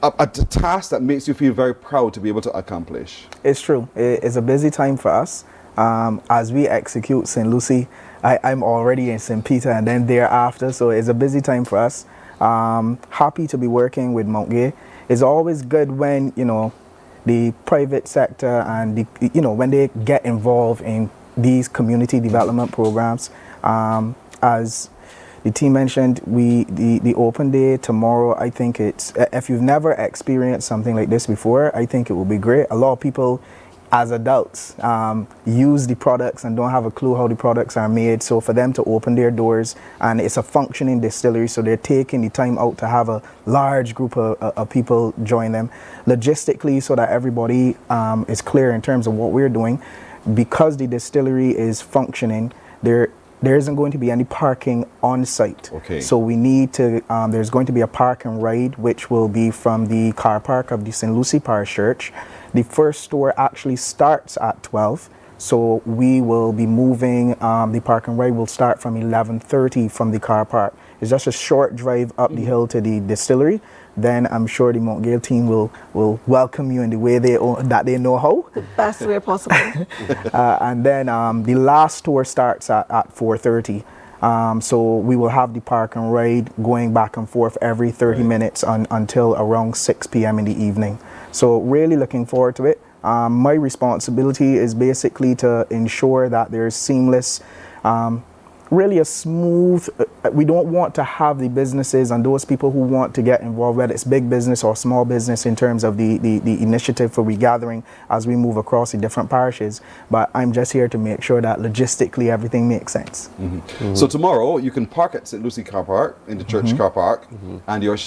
a task that makes you feel very proud to be able to accomplish. It's true. It's a busy time for us. As we execute St. Lucie, I'm already in St. Peter and then thereafter, so it's a busy time for us. Happy to be working with Mountgay. It's always good when, you know, the private sector and, when they get involved in these community development programs. As the team mentioned, the open day tomorrow, I think it's, if you've never experienced something like this before, I think it will be great. A lot of people as adults use the products and don't have a clue how the products are made. So for them to open their doors, and it's a functioning distillery, so they're taking the time out to have a large group of people join them. Logistically, so that everybody is clear in terms of what we're doing, because the distillery is functioning, there isn't going to be any parking on site. Okay. So we need to, there's going to be a park and ride, which will be from the car park of the St. Lucie Parish Church. The first store actually starts at 12. So we will be moving, the park and ride will start from 11:30 from the car park. It's just a short drive up the hill to the distillery. Then I'm sure the Mount Gale team will welcome you in the way that they know how. The best way possible. And then the last tour starts at 4:30. So we will have the park and ride going back and forth every 30 minutes until around 6 p.m. in the evening. So really looking forward to it. My responsibility is basically to ensure that there's seamless, really a smooth, we don't want to have the businesses and those people who want to get involved, whether it's big business or small business in terms of the initiative for regathering as we move across the different parishes. But I'm just here to make sure that logistically everything makes sense. So tomorrow you can park at St. Lucie car park, in the church car park, and you're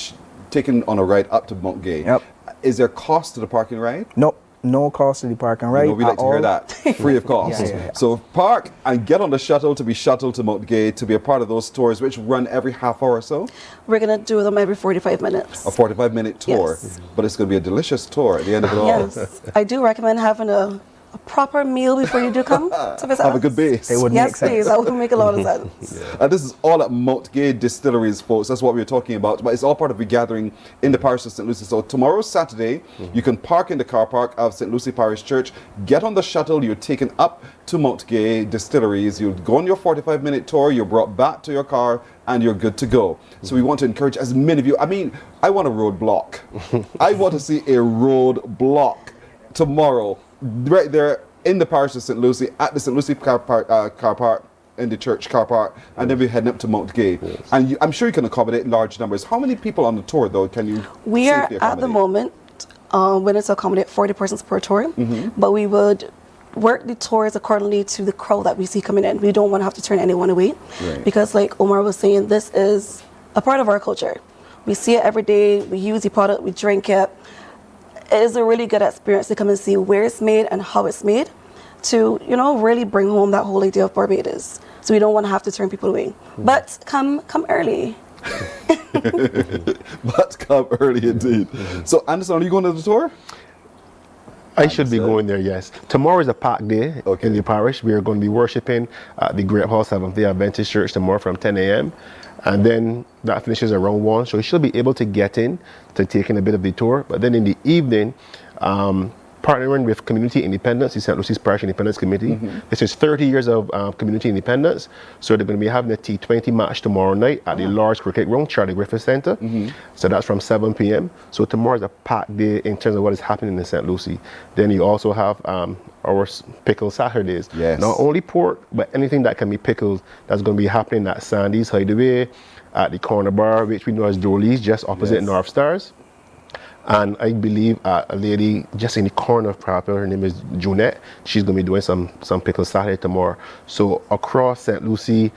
taken on a ride up to Mount Gay. Yep. Is there cost to the parking ride? Nope. No cost to the park and ride. We like to hear that. Free of cost. Yeah. So park and get on the shuttle to be shuttled to Mount Gay to be a part of those tours, which run every half hour or so. We're going to do them every 45 minutes. A 45-minute tour. Yes. But it's going to be a delicious tour at the end of it all. Yes. I do recommend having a proper meal before you do come to visit Have a us. good base. It would Yes, make sense. please. That would make a lot of sense. And this is all at Mount Gay Distilleries, folks. That's what we're talking about. But it's all part of the gathering in the parish of St. Lucie. So tomorrow, Saturday, you can park in the car park of St. Lucie Parish Church, get on the shuttle, you're taken up to Mount Gay Distilleries, you go on your 45-minute tour, you're brought back to your car, and you're good to go. So we want to encourage as many of you. I mean, I want a roadblock. I want to see a roadblock tomorrow, right there in the parish of St. Lucie, at the St. Lucie car park, in the church car park, and then we're heading up to Mount Gay. And I'm sure you can accommodate large numbers. How many people on the tour, though, can you We are safely at the accommodate? moment willing to accommodate 40 persons per tour, but we would work the tours accordingly to the crowd that we see coming in. We don't want to have to turn anyone away, because like Omar was saying, this is a part of our culture. We see it every day, we use the product, we drink it. It is a really good experience to come and see where it's made and how it's made, to, you know, really bring home that whole idea of Barbados. So we don't want to have to turn people away. But come early. But come early indeed. So Anderson, are you going to the tour? I should be going there, yes. Tomorrow is a packed day in the parish. We are going to be worshiping at the Great Hall Seventh-day Adventist Church tomorrow from 10 a.m. And then that finishes around 1. So you should be able to get in to take in a bit of the tour. But then in the evening, partnering with Community Independence, the St. Lucie's Parish Independence Committee. This is 30 years of community independence. So they're going to be having a T20 match tomorrow night at the large cricket ground, Charlie Griffith Centre. So that's from 7 p.m. So tomorrow is a packed day in terms of what is happening in St. Lucie. Then you also have our Pickle Saturdays. Not only pork, but anything that can be pickled that's going to be happening at Sandy's Hideaway, at the corner bar, which we know as Dorley's, just opposite North Stars. And I believe a lady just in the corner of Proper, her name is Junette, she's going to be doing some pickle Saturday tomorrow. So across St. Lucie,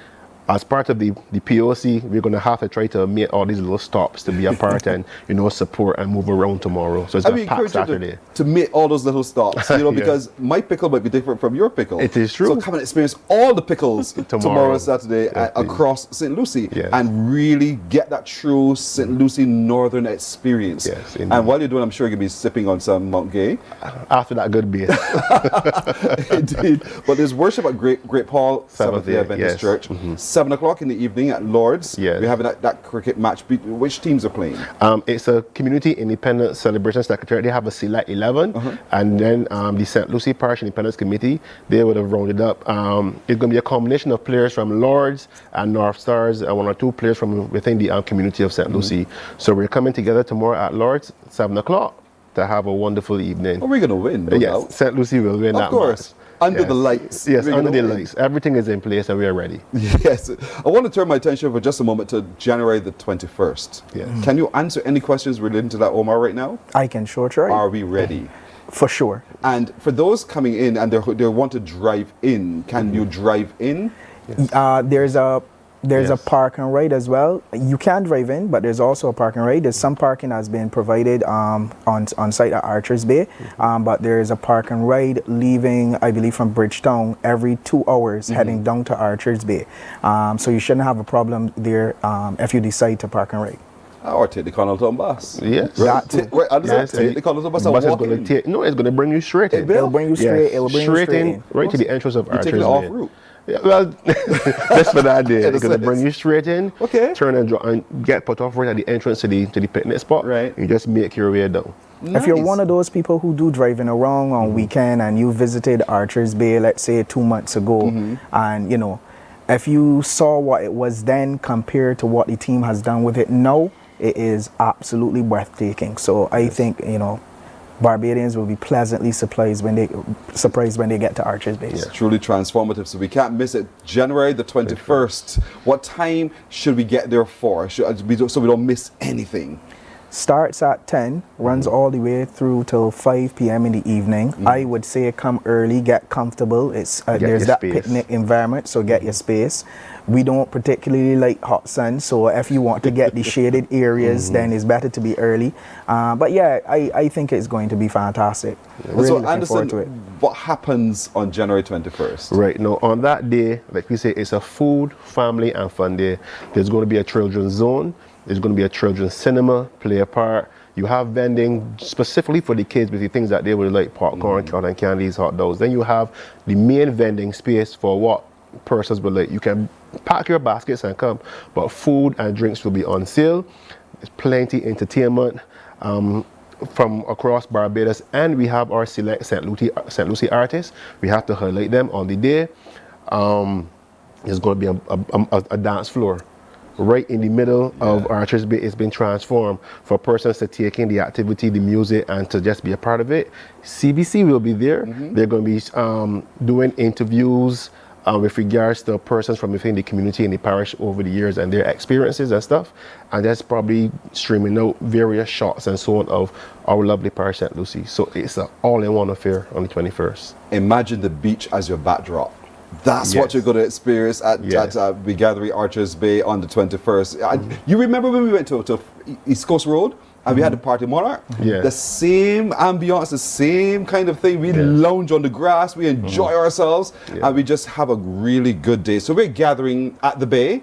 as part of the POC, we're going to have to try to make all these little stops to be a part and, you know, support and move around tomorrow. So it's a packed Saturday. To make all those little stops, you know, because my pickle might be different from your pickle. It is true. So come and experience all the pickles tomorrow Saturday across St. Lucie and really get that true St. Lucie Northern experience. Yes, and while you're doing, I'm sure you'll be sipping on some Mount Gay. After that good beer. Indeed. But there's worship at Great Hall Seventh-day Adventist Church. 7 o'clock in the evening at Lord's. We're having that cricket match. Which teams are playing? It's a Community Independence Celebration Secretariat. They have a select 11. And then the St. Lucie Parish Independence Committee, they would have rounded up. It's going to be a combination of players from Lord's and North Stars and 1 or 2 players from within the community of St. Lucie. So we're coming together tomorrow at Lord's, 7 o'clock, to have a wonderful evening. Are we going to win? No doubt. St. Lucie will win that Of course. match. Under the lights. Yes, under the lights. Everything is in place and we are ready. Yes. I want to turn my attention for just a moment to January the 21st. Yes. Can you answer any questions relating to that, Omar, right now? I can sure try. Are we ready? For sure. And for those coming in and they want to drive in, can you drive in? There's a park and ride as well. You can drive in, but there's also a park and ride. There's some parking has been provided on site at Archers Bay, but there is a park and ride leaving, I believe, from Bridgetown every 2 hours heading down to Archers Bay. So you shouldn't have a problem there if you decide to park and ride. Or take the Connaughton bus. Yes. Right. Take the Connaughton bus and walk in. It's going to bring you straight in. It'll bring you straight. It will bring you straight in. Right to the entrance of Archer's Bay. You're taking it off route. Yeah, well, that's for that day. It's going to bring you straight in. Okay. Turn and get put off right at the entrance to the picnic spot. Right. You just make your way down. Nice. If you're one of those people who do driving around on weekend and you visited Archer's Bay, let's say 2 months ago, and you know, if you saw what it was then compared to what the team has done with it now, it is absolutely breathtaking. So I think, you know, Barbadians will be pleasantly surprised when they get to Archer's Bay. It's truly transformative, so we can't miss it. January the 21st. What time should we get there for? So we don't miss anything. Starts at 10, runs all the way through till 5 p.m. in the evening. I would say come early, get comfortable. There's that picnic environment, so get your space. We don't particularly like hot sun, so if you want to get the shaded areas, then it's better to be early. But yeah, I think it's going to be fantastic. Really so looking Anderson, forward to it. what happens on January 21st? Right, now on that day, like we say, it's a food, family and fun day. There's going to be a children's zone. There's going to be a children's cinema, play a part. You have vending specifically for the kids with the things that they would like, popcorn, cotton candies, hot dogs. Then you have the main vending space for what persons would like. You can pack your baskets and come, but food and drinks will be on sale. There's plenty entertainment from across Barbados, and we have our select St. Lucie artists. We have to highlight them on the day. There's going to be a dance floor right in the middle of Archer's Bay. It's been transformed for persons to take in the activity, the music, and to just be a part of it. CBC will be there. They're going to be doing interviews with regards to persons from within the community and the parish over the years and their experiences and stuff. And that's probably streaming out various shots and so on of our lovely parish St. Lucie. So it's an all-in-one affair on the 21st. Imagine the beach as your backdrop. That's what you're going to experience at the Gathering Archer's Bay on the 21st. You remember when we went to East Coast Road and we had the Party Monarch? The same ambiance, the same kind of thing. We lounge on the grass, we enjoy ourselves, and we just have a really good day. So we're gathering at the Bay,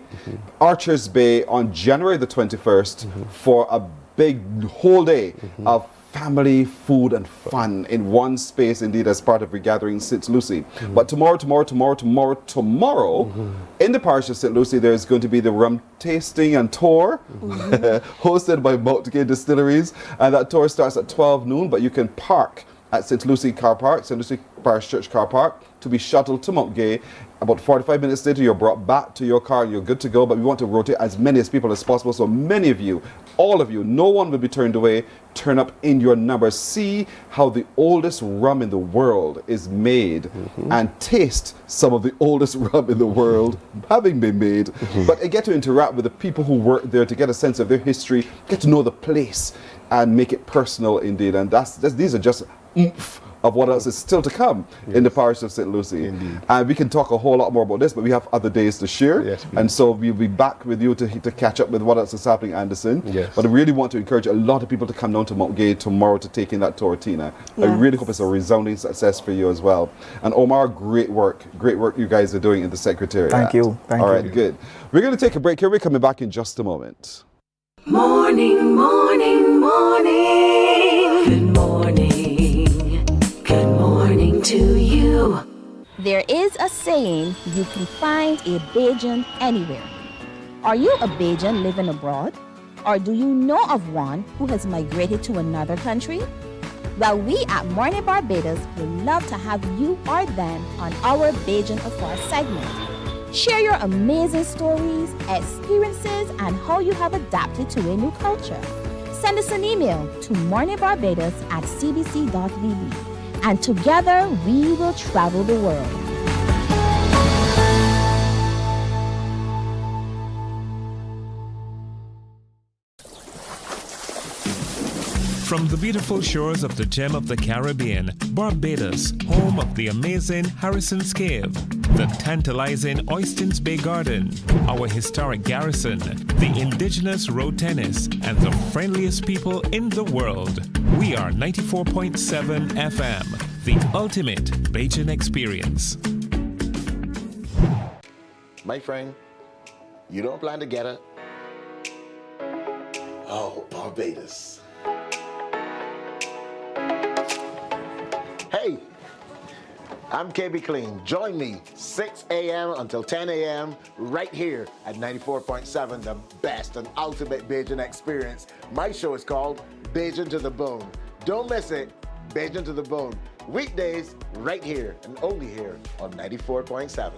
Archer's Bay, on January the 21st for a big whole day of family, food, and fun in one space, indeed, as part of Regathering St. Lucie. But tomorrow, in the parish of St. Lucie, there's going to be the rum tasting and tour, hosted by Multigate Distilleries, and that tour starts at 12 noon, but you can park at St. Lucie Car Park, St. Lucie Parish Church Car Park, to be shuttled to Mount Gay. About 45 minutes later, you're brought back to your car and you're good to go, but we want to rotate as many as people as possible, so many of you, all of you, no one will be turned away. Turn up in your numbers. See how the oldest rum in the world is made and taste some of the oldest rum in the world having been made. But get to interact with the people who work there to get a sense of their history, get to know the place and make it personal indeed. And these are just oomph of what else is still to come in the parish of St. Lucie. And we can talk a whole lot more about this, but we have other days to share. And so we'll be back with you to catch up with what else is happening, Anderson. But I really want to encourage a lot of people to come down to Mount Gay tomorrow to take in that tour, Tina. I really hope it's a resounding success for you as well. And Omar, great work you guys are doing in the Secretariat. Thank you. All right, good. We're going to take a break here. We're coming back in just a moment. Morning, morning, morning. Good morning. Good morning to you. There is a saying, you can find a Bajan anywhere. Are you a Bajan living abroad? Or do you know of one who has migrated to another country? Well, we at Mornin Barbados would love to have you or them on our Bajan Afar segment. Share your amazing stories, experiences, and how you have adapted to a new culture. Send us an email to morninbarbados@cbc.vb. And together we will travel the world. From the beautiful shores of the gem of the Caribbean, Barbados, home of the amazing Harrison's Cave, the tantalizing Oystins Bay Garden, our historic garrison, the indigenous road tennis, and the friendliest people in the world. We are 94.7 FM, the ultimate Bajan experience. My friend, you don't plan to get it. Oh, Barbados. Hey, I'm KB Clean. Join me 6 a.m. until 10 a.m. right here at 94.7, the best and ultimate Bajan experience. My show is called Bajan to the Bone. Don't miss it, Bajan to the Bone. Weekdays right here and only here on 94.7.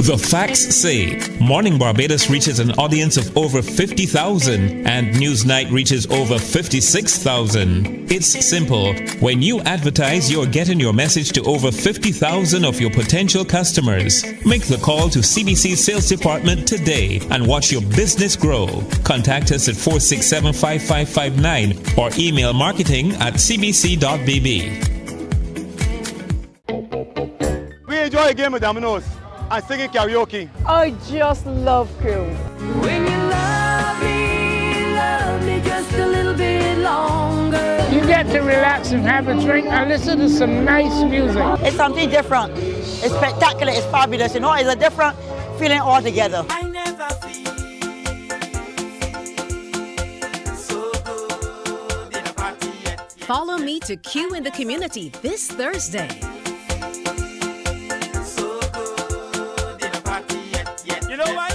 The facts say Morning Barbados reaches an audience of over 50,000 and Newsnight reaches over 56,000. It's simple. When you advertise, you're getting your message to over 50,000 of your potential customers. Make the call to CBC Sales Department today and watch your business grow. Contact us at 467-5559 or email marketing@cbc.bb. We enjoy a game of dominoes and singing karaoke. I just love crew. When you love me just a little bit longer. You get to relax and have a drink and listen to some nice music. It's something different. It's spectacular. It's fabulous. You know, it's a different feeling altogether. I never feel so good in a party yet. Follow me to Q in the Community this Thursday. You know why?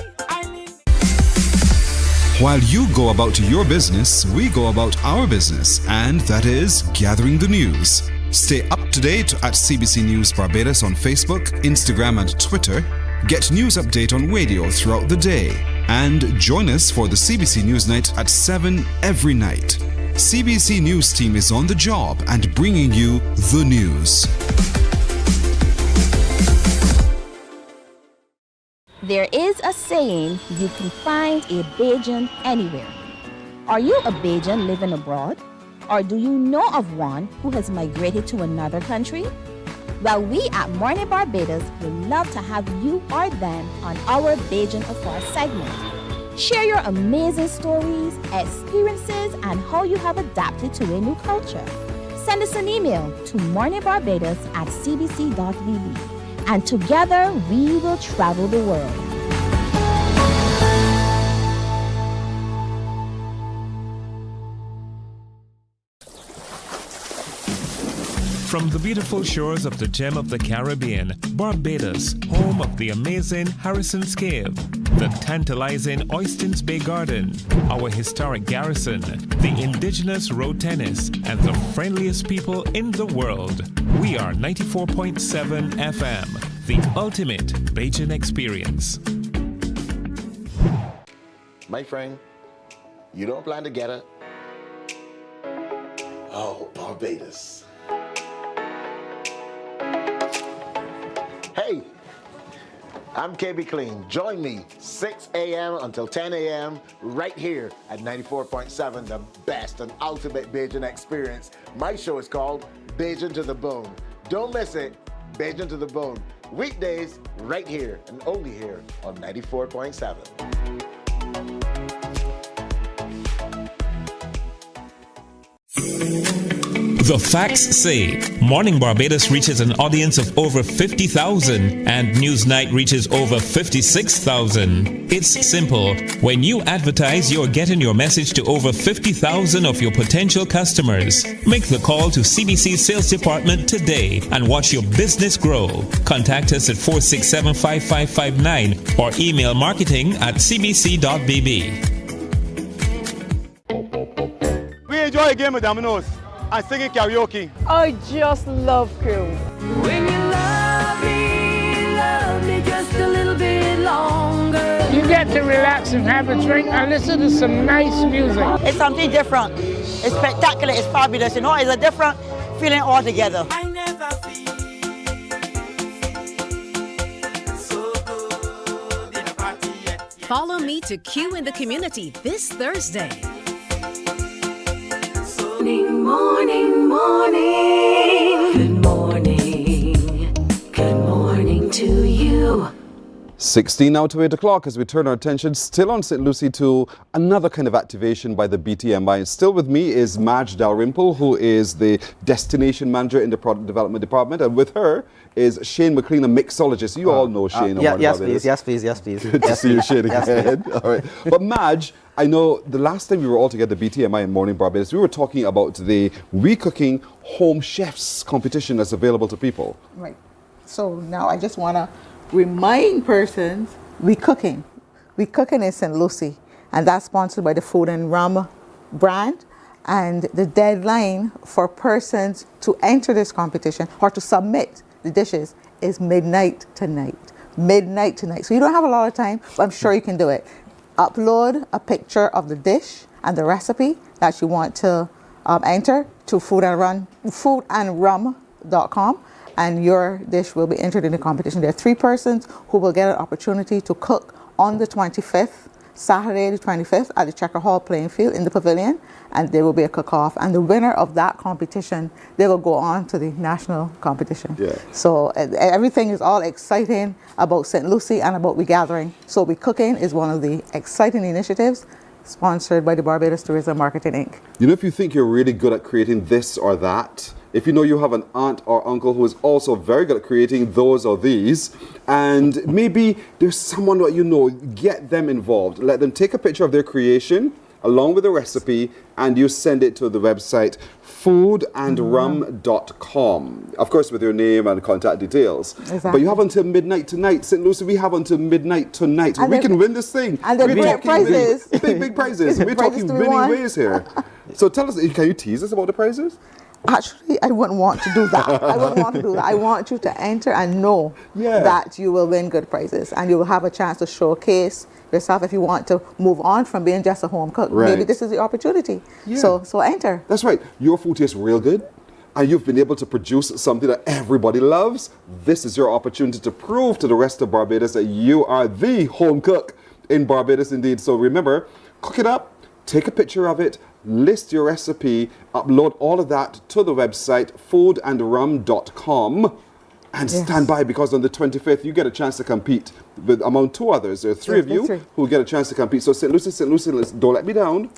While you go about your business, we go about our business, and that is gathering the news. Stay up to date at CBC News Barbados on Facebook, Instagram, and Twitter. Get news update on radio throughout the day. And join us for the CBC News Night at 7 every night. CBC News team is on the job and bringing you the news. There is a saying, you can find a Bajan anywhere. Are you a Bajan living abroad? Or do you know of one who has migrated to another country? Well, we at Mornin Barbados would love to have you or them on our Bajan Afar segment. Share your amazing stories, experiences, and how you have adapted to a new culture. Send us an email to morninbarbados@cbc.bb. And together we will travel the world. From the beautiful shores of the gem of the Caribbean, Barbados, home of the amazing Harrison's Cave, the tantalizing Oystins Bay Garden, our historic garrison, the indigenous road tennis, and the friendliest people in the world. We are 94.7 FM, the ultimate Bajan experience. My friend, you don't plan to get it? Oh, Barbados. Hey, I'm KB Clean. Join me 6 a.m. until 10 a.m. right here at 94.7, the best and ultimate Bajan experience. My show is called Bajan to the Bone. Don't miss it, Bajan to the Bone. Weekdays right here and only here on 94.7. The facts say Morning Barbados reaches an audience of over 50,000 and Newsnight reaches over 56,000. It's simple. When you advertise, you're getting your message to over 50,000 of your potential customers. Make the call to CBC Sales Department today and watch your business grow. Contact us at 467-5559 or email marketing@cbc.bb. We enjoy a game of dominoes and singing karaoke. I just love crew. When you love me just a little bit longer. You get to relax and have a drink and listen to some nice music. It's something different. It's spectacular. It's fabulous. You know, it's a different feeling altogether. I never feel so good in a party yet. Follow me to Q in the Community this Thursday. Morning, morning. Good morning. Good morning to you. 16 now to 8 o'clock as we turn our attention still on St. Lucie to another kind of activation by the BTMI. Still with me is Madge Dalrymple, who is the Destination Manager in the Product Development Department, and with her is Shane McLean, a mixologist. You all know Shane. Yes, please. Good to see you, Shane, again. All right. But Madge, I know the last time we were all together, BTMI and Mornin Barbados, we were talking about the Recooking Home Chefs competition that's available to people. Right. So now I just want to remind persons we cooking in St. Lucie, and that's sponsored by the Food and Rum brand, and the deadline for persons to enter this competition or to submit the dishes is midnight tonight. So you don't have a lot of time, but I'm sure you can do it. Upload a picture of the dish and the recipe that you want to enter to foodandrum.com, and your dish will be entered in the competition. There are 3 persons who will get an opportunity to cook on the 25th, Saturday the 25th, at the Checker Hall playing field in the pavilion, and there will be a cook-off. And the winner of that competition, they will go on to the national competition. Yeah. So everything is all exciting about St. Lucie and about We Gathering. So We Cooking is one of the exciting initiatives sponsored by the Barbados Tourism Marketing Inc. You know, if you think you're really good at creating this or that, if you know you have an aunt or uncle who is also very good at creating those or these, and maybe there's someone that you know, get them involved. Let them take a picture of their creation along with the recipe, and you send it to the website foodandrum.com. Of course, with your name and contact details. Exactly. But you have until midnight tonight. St. Lucie, we have until midnight tonight. And we can win this thing. And the big prizes. Big prizes. We're talking winning ways here. So tell us, can you tease us about the prizes? Actually, I wouldn't want to do that. I want you to enter and know that you will win good prizes, and you will have a chance to showcase yourself if you want to move on from being just a home cook. Right. Maybe this is the opportunity. So enter. That's right. Your food tastes real good, and you've been able to produce something that everybody loves. This is your opportunity to prove to the rest of Barbados that you are the home cook in Barbados indeed. So remember, cook it up, take a picture of it, list your recipe, upload all of that to the website foodandrum.com, and stand by, because on the 25th you get a chance to compete with among 2 others. There are 3 of you who get a chance to compete. So St. Lucie, don't let me down.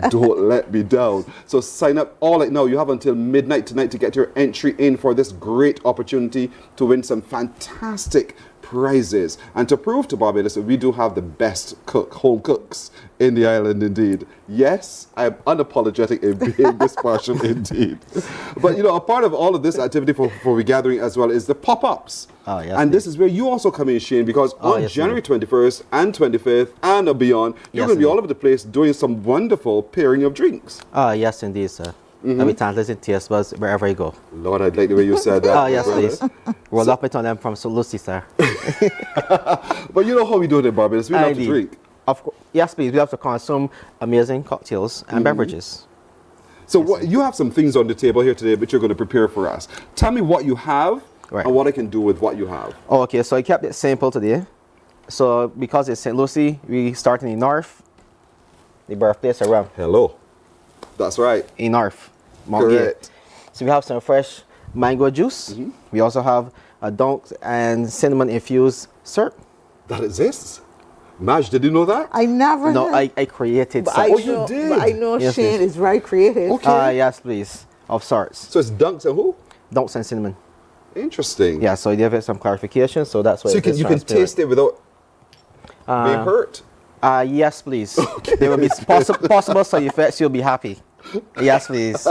Don't let me down. So sign up all right now. You have until midnight tonight to get your entry in for this great opportunity to win some fantastic prizes, and to prove to Barbados that we do have the best home cooks in the island indeed. Yes, I am unapologetic in being this partial indeed. But you know, a part of all of this activity for We Gathering as well is the pop-ups. And this is where you also come in, Shane, because on January 21st and 25th and beyond, you're going to be all over the place doing some wonderful pairing of drinks. Yes, indeed, sir. Every time there's a taste buds wherever I go. Lord, I like the way you said that. Yes, please. Roll up it on them from St. Lucie, sir. But you know how we do it in Barbados. We love to drink. Of course, yes, please. We have to consume amazing cocktails and beverages. So what, you have some things on the table here today, but you're going to prepare for us. Tell me what you have and what I can do with what you have. Okay, so I kept it simple today. So because it's St. Lucie, we start in the north, the birthplace of rum. Hello. That's right. In north. Correct. So we have some fresh mango juice. We also have a dunked and cinnamon infused syrup. That exists? Madge, did you know that? I never No, did. I created But some. you did? But I know Yes, Shane please. is very creative. Okay. Yes, please. Of sorts. So it's dunked and who? Dunked and cinnamon. Interesting. Yeah, so I gave it some clarification, so that's why So you can taste it without being hurt? Yes, please. There will be possible side effects, you'll be happy. Yes, please.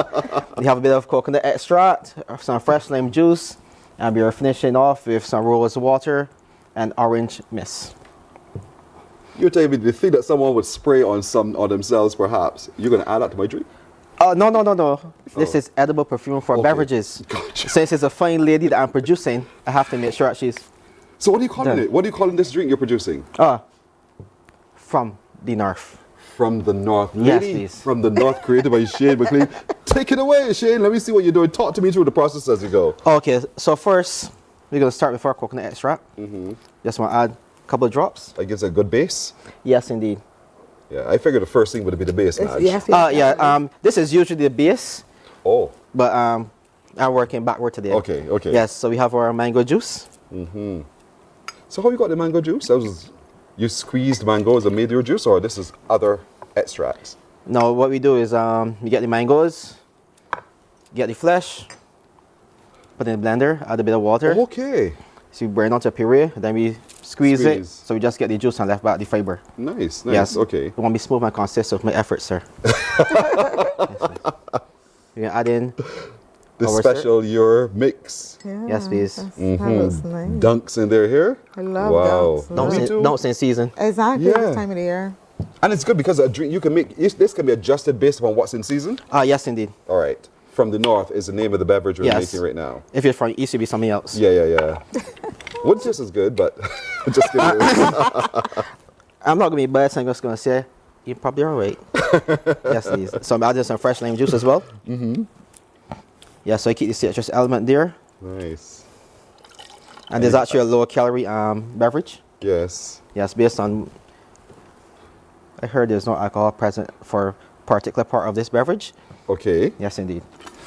We have a bit of coconut extract, some fresh lime juice, and we are finishing off with some rose water and orange mist. You're telling me the thing that someone would spray on themselves, perhaps, you're going to add that to my drink? No. This is edible perfume for beverages. Gotcha. Since it's a fine lady that I'm producing, I have to make sure that she's... So what are you calling it? What are you calling this drink you're producing? From the north. From the north. Yes, Lady please. From the north, created by Shane McLean. Take it away, Shane. Let me see what you're doing. Talk to me through the process as you go. Okay, so first, we're going to start with our coconut extract. Just want to add a couple of drops. That gives a good base? Yes, indeed. Yeah, I figured the first thing would be the base, Madge. This is usually the base. Oh. But I'm working backward today. Okay. Yes, so we have our mango juice. So how you got the mango juice? You squeezed mangoes and made your juice, or this is other extracts? No, what we do is we get the mangoes, get the flesh, put it in the blender, add a bit of water. Okay. So we burn out a puree, then we squeeze it, so we just get the juice and left back the fiber. Nice, Yes. okay. You want me smooth and consist of my efforts, sir. Yes, we add in the our special your mix. Yeah, yes, please. that looks nice. Dunks in there here. I love wow. Dunks in season. Exactly, Yeah. this time of the year. And it's good because a drink you can make. This can be adjusted based upon what's in season. Yes, indeed. All right. From the north is the name of the beverage we're Yes. making right now. If you're from east, it'd be something else. Yeah. Wouldn't just as good, but just kidding. I'm not gonna be biased. I'm just gonna say you're probably alright. Yes, please. So I'm adding some fresh lime juice as well. Mm-hmm. Yeah, so I keep the citrus element there. Nice. And there's actually a lower calorie beverage. Yes. Yes, based on. I heard there's no alcohol present for a particular part of this beverage. Okay. Yes, indeed.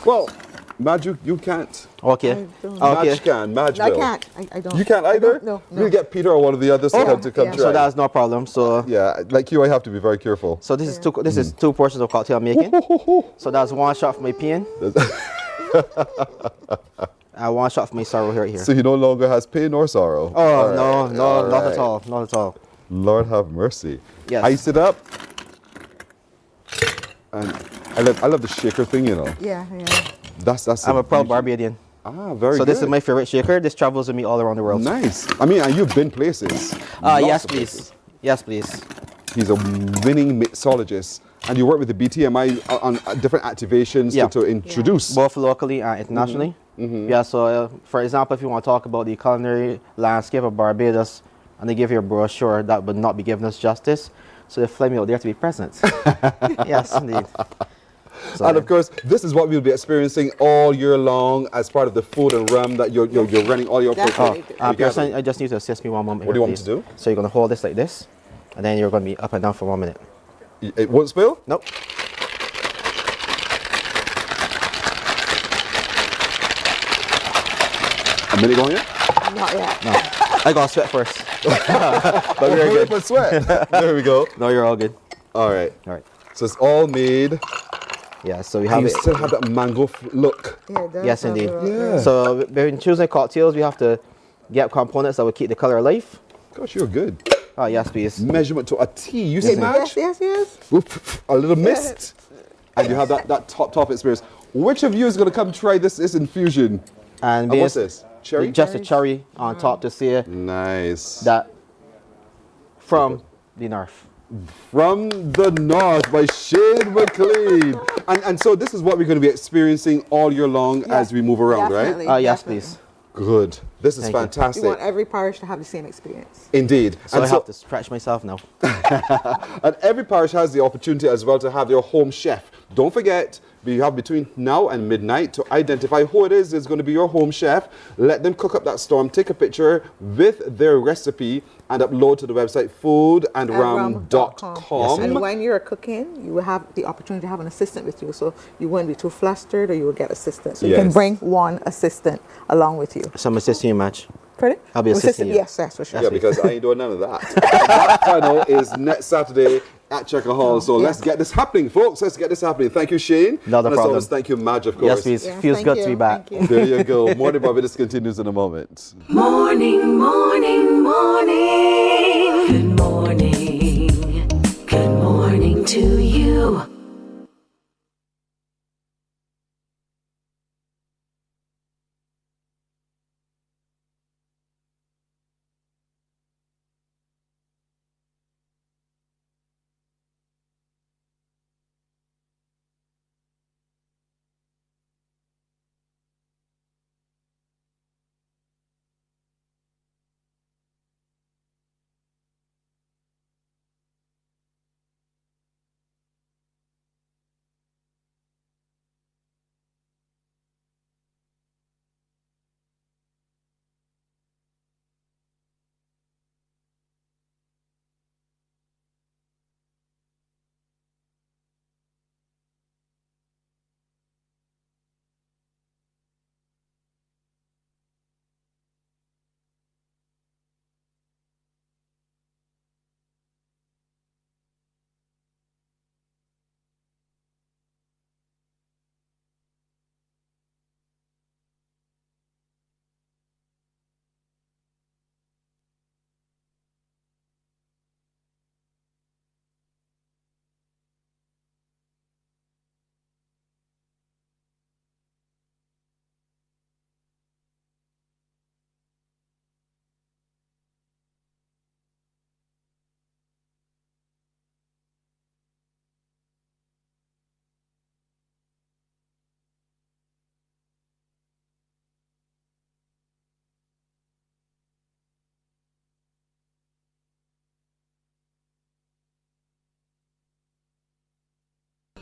Well, Madge, you can't. Okay. Madge can. Madge I will. can't. I don't. You can't either? No. We'll get Peter or one of the others to come try. So that's no problem. So yeah, like you, I have to be very careful. So this is two portions of cocktail I'm making. So that's one shot for my pain. And one shot for my sorrow here. So he no longer has pain or sorrow. Oh All no, right. no, All not right. at all, not at all. Lord have mercy. Yes. Ice it up. And I love the shaker thing, you know. Yeah. That's. I'm a proud Barbadian. Ah, very good. So this is my favorite shaker. This travels with me all around the world. Nice. I mean, and you've been places. Yes, please. Yes, please. He's a winning mixologist, and you work with the BTMI on different activations to introduce. Both locally and internationally. Mm-hmm. Yeah, so for example, if you want to talk about the culinary landscape of Barbados, and they give you a brochure, that would not be giving us justice. So they fly me out there to be present. Yes, indeed. So, and of course, this is what we'll be experiencing all year long as part of the food and rum that you're running all your Pearson, I just need to assist me one moment. What do you want me to do? So you're going to hold this like this, and then you're going to be up and down for 1 minute. It won't spill? Nope. A minute going yet? Not yet. No. I got to sweat first. But we're Hurry good. up and sweat. There we go. No, you're all good. All right. All right. So it's all made. Yeah, so we And have you it. still have that mango look. Yeah, it does Yes, have indeed. a- Yeah. So when choosing cocktails, we have to get components that will keep the color alive. Gosh, you're good. Oh, yes, please. Measurement to a T. You see, Madge? Yes. Whoop, a little mist. And you have that top experience. Which of you is going to come try this infusion? And what's this? Cherry? Just a cherry on top to say Nice. that from the north. From the North by Shane McLean. And so this is what we're going to be experiencing all year long as we move around, definitely, right? Yes, definitely. please. Good. This is Thank you. fantastic. We want every parish to have the same experience. Indeed. So I have to stretch myself now. And every parish has the opportunity as well to have their home chef. Don't forget, we have between now and midnight to identify who it is going to be your home chef. Let them cook up that storm, take a picture with their recipe and upload to the website foodandrum.com. And when you're cooking, you will have the opportunity to have an assistant with you. So you won't be too flustered or you will get assistance. So you can Yes. bring one assistant along with you. So I'm assisting you, Madge. Pardon? I'll be assisting you. Yes, for sure. Yeah, because I ain't doing none of that. That final is next Saturday at Checker Hall. So let's get this happening, folks. Let's get this happening. Thank you, Shane. Not a and as problem. always, thank you, Madge, of course. Yes, please. Feels thank good you. to be back. Thank you. There you go. Morning Barbados continues in a moment. Morning, morning, morning. Good morning. Good morning to you.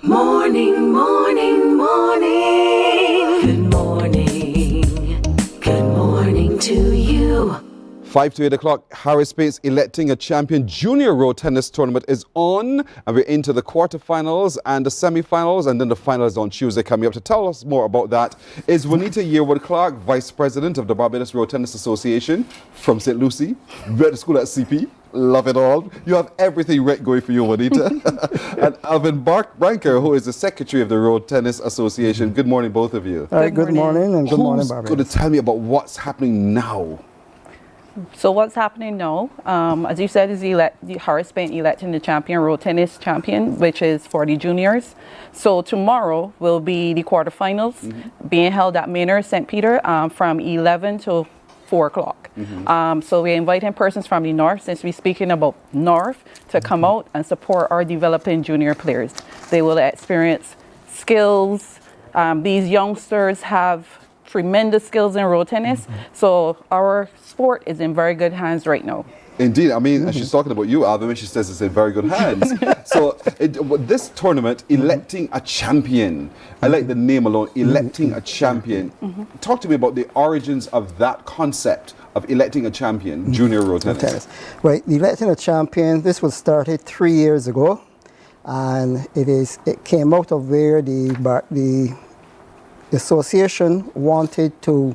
Morning, morning, morning. Good morning. Good morning to you. 5 to 8 o'clock, Harris Paints electing a champion junior road tennis tournament is on, and we're into the quarterfinals and the semifinals, and then the finals on Tuesday coming up. To tell us more about that is Juanita Yearwood-Clark, Vice President of the Barbados Road Tennis Association from St. Lucie, went to school at CP. Love it all. You have everything right going for you, Juanita. And Alvin Branker, who is the Secretary of the Road Tennis Association. Good morning, both of you. Good morning and good morning, Barbados. Who's going to tell me about what's happening now? So what's happening now, as you said, is the Harris Paint electing the champion, road tennis champion, which is for the juniors. So tomorrow will be the quarterfinals being held at Maynard St. Peter from 11 to 4 o'clock. So we're inviting persons from the north, since we're speaking about north, to come out and support our developing junior players. They will experience skills. These youngsters have tremendous skills in road tennis. So our sport is in very good hands right now. Indeed. I mean, and she's talking about you, Alvin, when she says it's in very good hands. So this tournament, electing a champion, I like the name alone, electing a champion. Talk to me about the origins of that concept of electing a champion, junior road tennis. Right, electing a champion, this was started 3 years ago, and it came out of where the association wanted to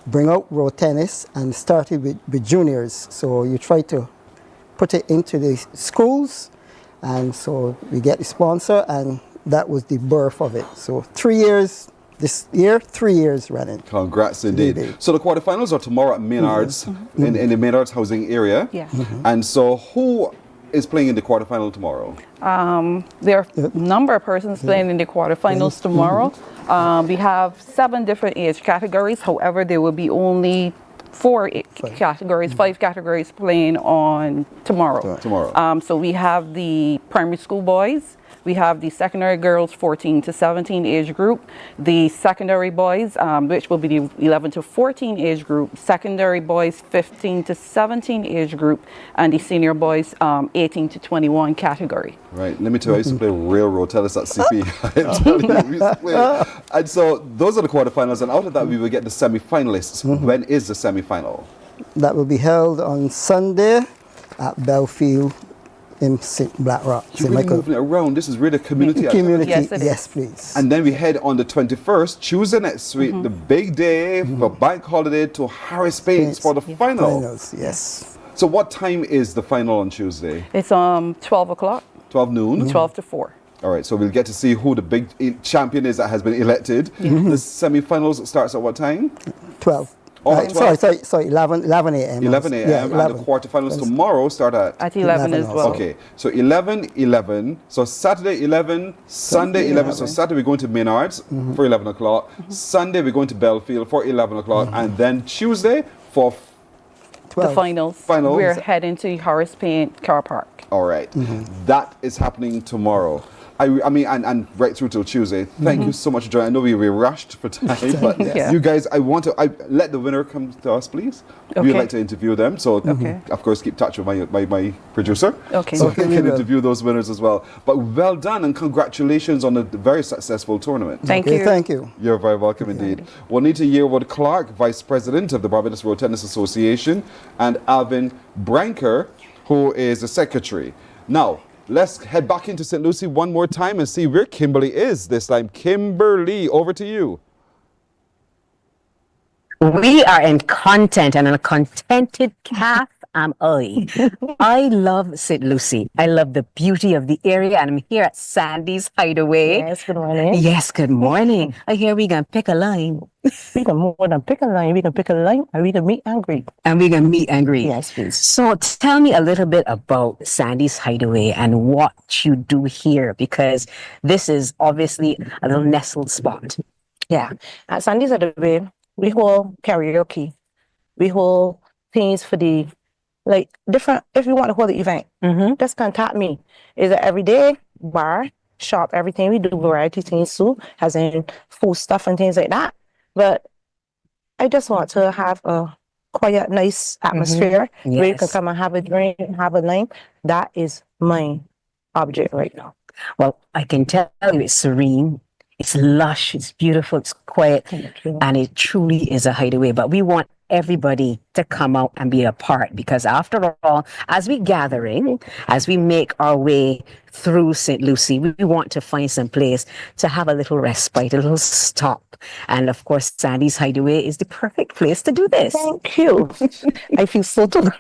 bring out road tennis and started with juniors. So you try to put it into the schools, and so we get the sponsor, and that was the birth of it. So 3 years this year, 3 years running. Congrats indeed. So the quarterfinals are tomorrow at Maynard's, in the Maynard's housing area. Yeah. And so who is playing in the quarterfinal tomorrow? There are a number of persons playing in the quarterfinals tomorrow. We have 7 different age categories. However, there will be only 4 categories, 5 categories playing on tomorrow. So we have the primary school boys. We have the secondary girls 14 to 17 age group, the secondary boys, which will be the 11 to 14 age group, secondary boys 15 to 17 age group, and the senior boys 18 to 21 category. Right. Let me tell you, I used to play railroad tennis at CP. I'm telling you, we used to play. And so those are the quarterfinals, and out of that we will get the semi-finalists. When is the semi-final? That will be held on Sunday at Belfield in St. Black Rock. You're really moving it around. This is really a community. Yes, please. And then we head on the 21st, Tuesday next week, the big day for bank holiday, to Harris Paints for the final. Finals, yes. So what time is the final on Tuesday? It's 12 o'clock. 12 noon? 12 to 4. All right, so we'll get to see who the big champion is that has been elected. The semi-finals starts at what time? 12. Sorry, 11 a.m. 11 a.m. And the quarterfinals tomorrow start at 11 as well. Okay, so 11. So Saturday 11, Sunday 11. So Saturday we're going to Maynard's for 11 o'clock. Sunday we're going to Belfield for 11 o'clock. And then Tuesday for the finals. We're heading to Harris Paint Car Park. All right. That is happening tomorrow. I mean, and right through till Tuesday. Thank you so much for joining. I know we rushed for time, but you guys, I let the winner come to us, please. We'd like to interview them. So, of course, keep touch with my producer. Okay. So we can interview those winners as well. But well done and congratulations on a very successful tournament. Thank you. Thank you. You're very welcome indeed. Juanita Yearwood-Clark, Vice President of the Barbados Road Tennis Association, and Alvin Branker, who is the Secretary. Now, let's head back into St. Lucie one more time and see where Kimberly is this time. Kimberly, over to you. We are in content, and a contented calf am I. I love St. Lucie. I love the beauty of the area, and I'm here at Sandy's Hideaway. Yes, good morning. Yes, good morning. I hear we can pick a line. We can more than pick a line. We can pick a line, and we can meet and greet. And we can meet and greet. Yes, please. So tell me a little bit about Sandy's Hideaway and what you do here, because this is obviously a little nestled spot. Yeah, at Sandy's Hideaway, we hold karaoke. We hold things for the, like, different, if you want to hold the event, just contact me. It's an everyday bar, shop, everything. We do variety things too, as in food stuff and things like that. But I just want to have a quiet, nice atmosphere where you can come and have a drink, have a lime. That is my object right now. Well, I can tell you it's serene, it's lush, it's beautiful, it's quiet, and it truly is a hideaway. But we want everybody to come out and be a part, because after all, as we gathering, as we make our way through St. Lucie, we want to find some place to have a little respite, a little stop. And of course, Sandy's Hideaway is the perfect place to do this. Thank you. I feel so good.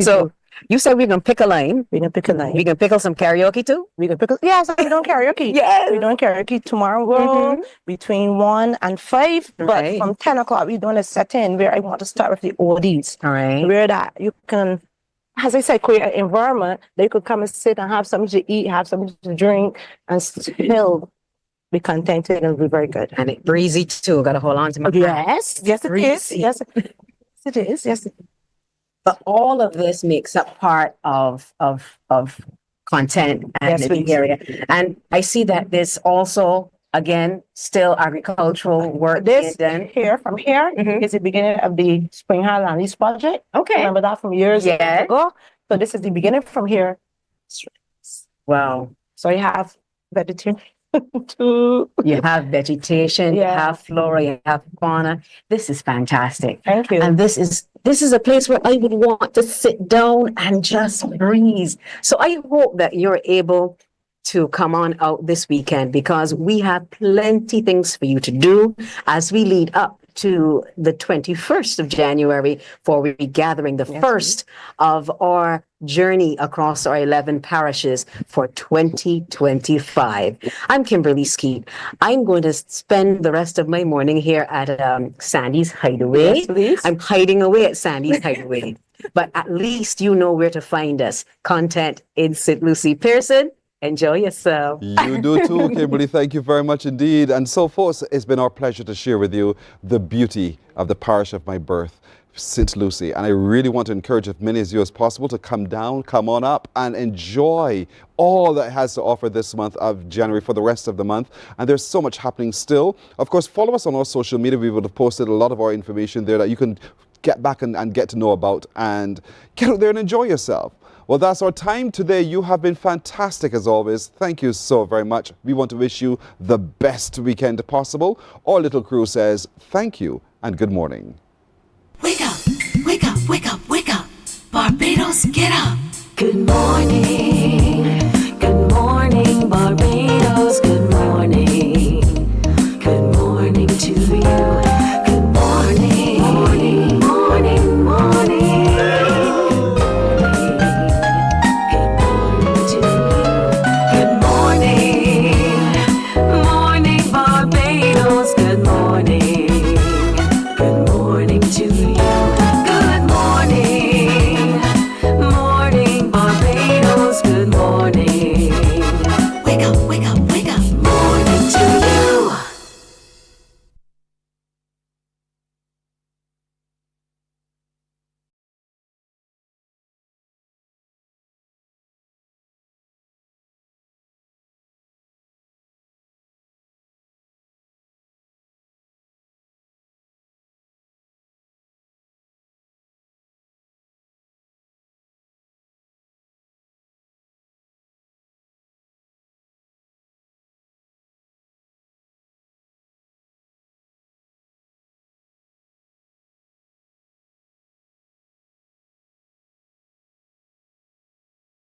So you said we're gonna pick a line. We're gonna pick a line. We can pickle some karaoke too. We can pickle. Yes, we're doing karaoke. Yes, we're doing karaoke tomorrow between 1 and 5. But Right. from 10 o'clock, we're doing a set-in where I want to start with the oldies. All right. Where that you can, as I said, create an environment that you could come and sit and have something to eat, have something to drink, and still be contented and be very good. And it breezy too. Gotta hold on to my Yes, yes, it is. Breezy. Yes, it is. Yes. But all of this makes up part of content and Yes, living please. area. And I see that there's also, again, still agricultural work This being done. here, from here, is the beginning of the Spring Highlands project. Okay. Remember that from years Yeah. ago? So this is the beginning from here. Wow. So you have vegetarian too. You have vegetation, you Yeah. have flora, you have fauna. This is fantastic. Thank you. And this is a place where I would want to sit down and just breathe. So I hope that you're able to come on out this weekend, because we have plenty things for you to do as we lead up to the 21st of January for we gathering the first of our journey across our 11 parishes for 2025. I'm Kimberly Skeet. I'm going to spend the rest of my morning here at Sandy's Hideaway. Yes, please. I'm hiding away at Sandy's Hideaway, but at least you know where to find us. Content in St. Lucie. Pearson, enjoy yourself. You do too, Kimberly. Thank you very much indeed. And so, folks, it's been our pleasure to share with you the beauty of the parish of my birth, St. Lucie. And I really want to encourage as many of you as possible to come down, come on up and enjoy all that it has to offer this month of January for the rest of the month. And there's so much happening still. Of course, follow us on our social media. We would have posted a lot of our information there that you can get back and get to know about, and get out there and enjoy yourself. Well, that's our time today. You have been fantastic as always. Thank you so very much. We want to wish you the best weekend possible. Our little crew says thank you and good morning. Wake up, wake up, wake up, wake up. Barbados, get up. Good morning.